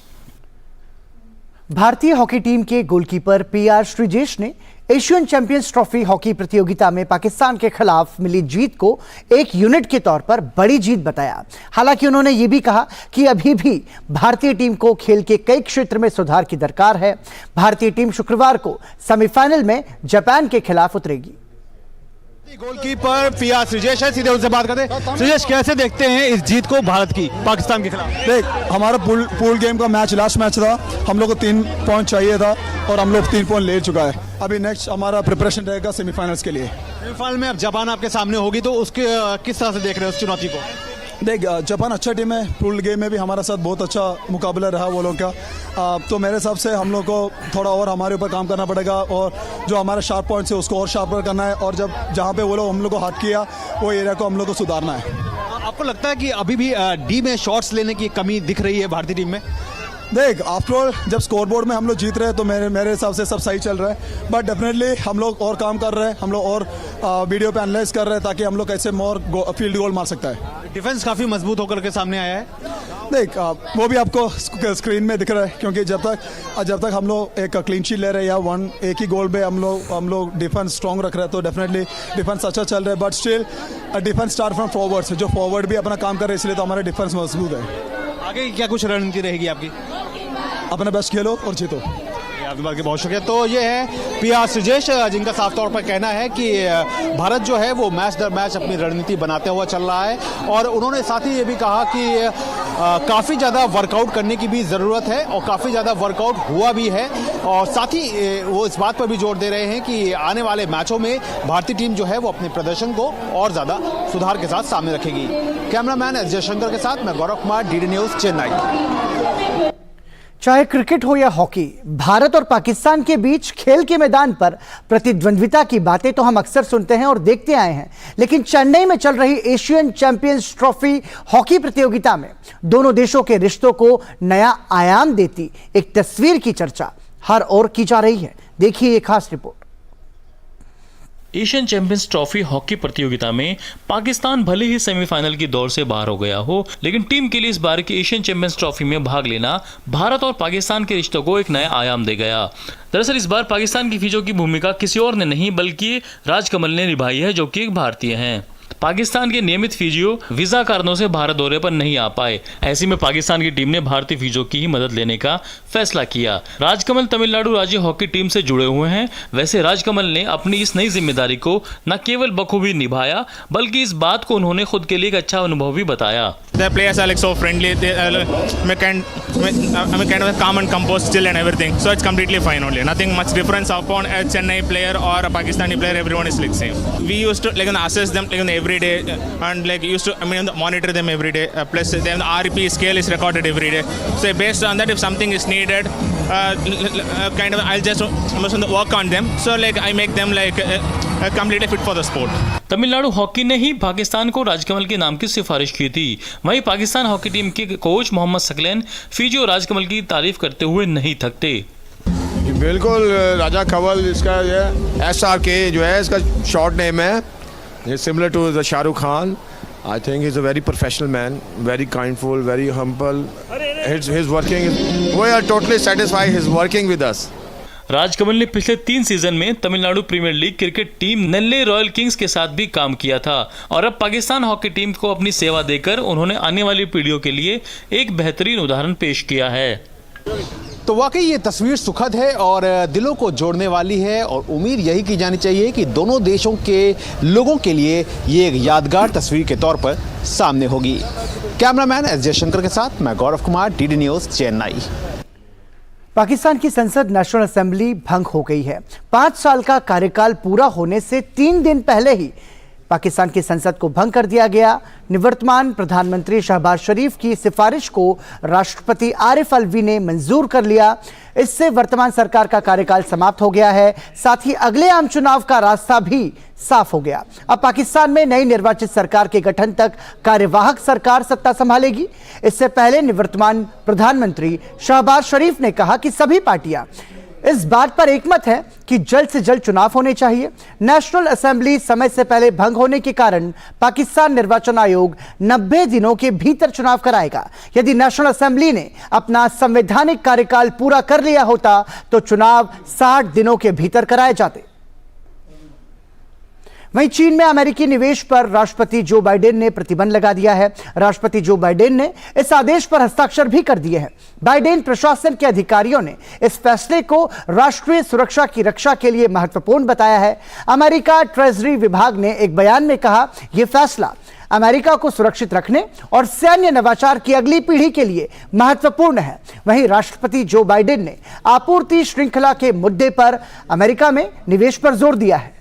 भारतीय हॉकी टीम के गोलकीपर पीआर श्रीजेश ने एशियन चैंपियंस ट्रॉफी हॉकी प्रतियोगिता में पाकिस्तान के खिलाफ मिली जीत को एक यूनिट के तौर पर बड़ी जीत बताया। हालांकि उन्होंने ये भी कहा कि अभी भी भारतीय टीम को खेल के कई क्षेत्र में सुधार की दरकार है। भारतीय टीम शुक्रवार को सेमीफाइनल में जापान के खिलाफ उतरेगी। गोलकीपर पीआर श्रीजेश है, सीधे उनसे बात करते हैं। श्रीजेश, कैसे देखते हैं इस जीत को भारत की पाकिस्तान के खिलाफ? देख, हमारा पूल गेम का मैच लास्ट मैच था, हम लोग को 3 पॉइंट चाहिए था और हम लोग 3 पॉइंट ले चुका है। अभी नेक्स्ट हमारा प्रिपरेशन रहेगा सेमीफाइनल्स के लिए। सेमीफाइनल में अब जापान आपके सामने होगी, तो उसके किस तरह से देख रहे हैं उस चुनौती को? देख, जापान अच्छा टीम है, पूल गेम में भी हमारे साथ बहुत अच्छा मुकाबला रहा वो लोग का। तो मेरे हिसाब से हम लोग को थोड़ा और हमारे ऊपर काम करना पड़ेगा और जो हमारे शार्प पॉइंट्स है उसको और शार्पर करना है, और जहाँ पे वो लोग हम लोग को हाथ किया वो एरिया को हम लोग को सुधारना है। आपको लगता है कि अभी भी डी में शॉट्स लेने की कमी दिख रही है भारतीय टीम में? देख, आफ्टर ऑल जब स्कोरबोर्ड में हम लोग जीत रहे हैं तो मेरे हिसाब से सब सही चल रहा है, बट डेफिनेटली हम लोग और काम कर रहे हैं, हम लोग और वीडियो पे एनालाइज कर रहे हैं ताकि हम लोग कैसे मोर फील्ड गोल मार सकता है। डिफेंस काफ़ी मजबूत होकर के सामने आया है। देख, वो भी आपको स्क्रीन में दिख रहा है, क्योंकि जब तक हम लोग एक क्लीन शीट ले रहे हैं या एक ही गोल पे हम लोग डिफेंस स्ट्रॉन्ग रख रहे हैं, तो डेफिनेटली डिफेंस अच्छा चल रहा है, but still defence start from forwards, जो फॉरवर्ड भी अपना काम कर रहे हैं, इसलिए तो हमारा डिफेंस मजबूत है। आगे क्या कुछ रणनीति रहेगी आपकी? अपना बेस्ट खेलो और जीतो। आपकी बात के बहुत शुक्रिया। तो ये है पीआर श्रीजेश, जिनका साफ तौर पर कहना है कि भारत जो है वो मैच दर मैच अपनी रणनीति बनाते हुआ चल रहा है, और उन्होंने साथ ही ये भी कहा कि काफ़ी ज़्यादा वर्कआउट करने की भी ज़रूरत है और काफ़ी ज़्यादा वर्कआउट हुआ भी है, और साथ ही वो इस बात पर भी जोर दे रहे हैं कि आने वाले मैचों में भारतीय टीम जो है वो अपने प्रदर्शन को और ज़्यादा सुधार के साथ सामने रखेगी। कैमरामैन एस जयशंकर के साथ मैं गौरव कुमार, डीडी न्यूज़, चेन्नई। चाहे क्रिकेट हो या हॉकी, भारत और पाकिस्तान के बीच खेल के मैदान पर प्रतिद्वंद्विता की बातें तो हम अक्सर सुनते हैं और देखते आए हैं, लेकिन चेन्नई में चल रही एशियन चैंपियंस ट्रॉफी हॉकी प्रतियोगिता में दोनों देशों के रिश्तों को नया आयाम देती एक तस्वीर की चर्चा हर ओर की जा रही है। देखिए ये खास report. Asian champions trophy hockey प्रतियोगिता में पाकिस्तान भले ही सेमीफाइनल की दौड़ से बाहर हो गया हो, लेकिन टीम के लिए इस बार की एशियन चैंपियंस ट्रॉफी में भाग लेना भारत और पाकिस्तान के रिश्तों को एक नया आयाम दे गया। दरअसल इस बार पाकिस्तान की फिजो की भूमिका किसी और ने नहीं बल्कि राजकमल ने निभाई है, जो कि एक भारतीय हैं। पाकिस्तान के नियमित फिजियो वीजा कारणों से भारत दौरे पर नहीं आ पाए। ऐसे में पाकिस्तान की टीम ने भारतीय फिजियो की ही मदद लेने का फैसला किया। राजकमल तमिलनाडु राज्य हॉकी टीम से जुड़े हुए हैं। वैसे राजकमल ने अपनी इस नई जिम्मेदारी को न केवल बखूबी निभाया, बल्कि इस बात को उन्होंने खुद के लिए एक अच्छा अनुभव भी बताया। The players are like so friendly. They kind of calm and composed, chill and everything. So it's completely fine only. Nothing much difference upon a Chennai player or a Pakistani player. Everyone is like same. We used to assess them every day and used to monitor them every day. Plus then the RP scale is recorded every day. So based on that, if something is needed, I'll just work on them. So I make them completely fit for the sport. Tamil Nadu hockey ने ही पाकिस्तान को राजकमल के नाम की सिफारिश की थी। वहीं पाकिस्तान हॉकी टीम के कोच मोहम्मद सकलैन फिजियो राजकमल की तारीफ करते हुए नहीं थकते। बिल्कुल, राजा कमल इसका SRK जो है इसका शॉर्ट नेम है, similar to the Shahrukh Khan. I think he's a very professional man, very kindful, very humble. His working, we are totally satisfied his working with us. Rajkamal ने पिछले 3 सीजन में Tamil Nadu premier league cricket team Nellai Royal Kings के साथ भी काम किया था, और अब पाकिस्तान हॉकी टीम को अपनी सेवा देकर उन्होंने आने वाली पीढ़ियों के लिए एक बेहतरीन उदाहरण पेश किया है। तो वाकई ये तस्वीर सुखद है और दिलों को जोड़ने वाली है, और उम्मीद यही की जानी चाहिए कि दोनों देशों के लोगों के लिए ये एक यादगार तस्वीर के तौर पर सामने होगी। कैमरामैन एस जयशंकर के साथ मैं गौरव कुमार, डीडी न्यूज़, चेन्नई। पाकिस्तान की संसद नेशनल असेंबली भंग हो गई है। 5 साल का कार्यकाल पूरा होने से 3 दिन पहले ही पाकिस्तान की संसद को भंग कर दिया गया। निवर्तमान प्रधानमंत्री शहबाज शरीफ की सिफारिश को राष्ट्रपति आरिफ अलवी ने मंजूर कर लिया। इससे वर्तमान सरकार का कार्यकाल समाप्त हो गया है। साथ ही अगले आम चुनाव का रास्ता भी साफ हो गया। अब पाकिस्तान में नई निर्वाचित सरकार के गठन तक कार्यवाहक सरकार सत्ता संभालेगी। इससे पहले निवर्तमान प्रधानमंत्री शहबाज शरीफ ने कहा कि सभी पार्टियां इस बात पर एकमत है कि जल्द से जल्द चुनाव होने चाहिए। नेशनल असेंबली समय से पहले भंग होने के कारण पाकिस्तान निर्वाचन आयोग 90 दिनों के भीतर चुनाव कराएगा। यदि नेशनल असेंबली ने अपना संवैधानिक कार्यकाल पूरा कर लिया होता तो चुनाव 60 दिनों के भीतर कराए जाते। वहीं चीन में अमेरिकी निवेश पर राष्ट्रपति जो बाइडेन ने प्रतिबंध लगा दिया है। राष्ट्रपति जो बाइडेन ने इस आदेश पर हस्ताक्षर भी कर दिए हैं। बाइडेन प्रशासन के अधिकारियों ने इस फैसले को राष्ट्रीय सुरक्षा की रक्षा के लिए महत्वपूर्ण बताया है। अमेरिका ट्रेजरी विभाग ने एक बयान में कहा, यह फैसला अमेरिका को सुरक्षित रखने और सैन्य नवाचार की अगली पीढ़ी के लिए महत्वपूर्ण है। वहीं राष्ट्रपति जो बाइडेन ने आपूर्ति श्रृंखला के मुद्दे पर अमेरिका में निवेश पर जोर दिया है।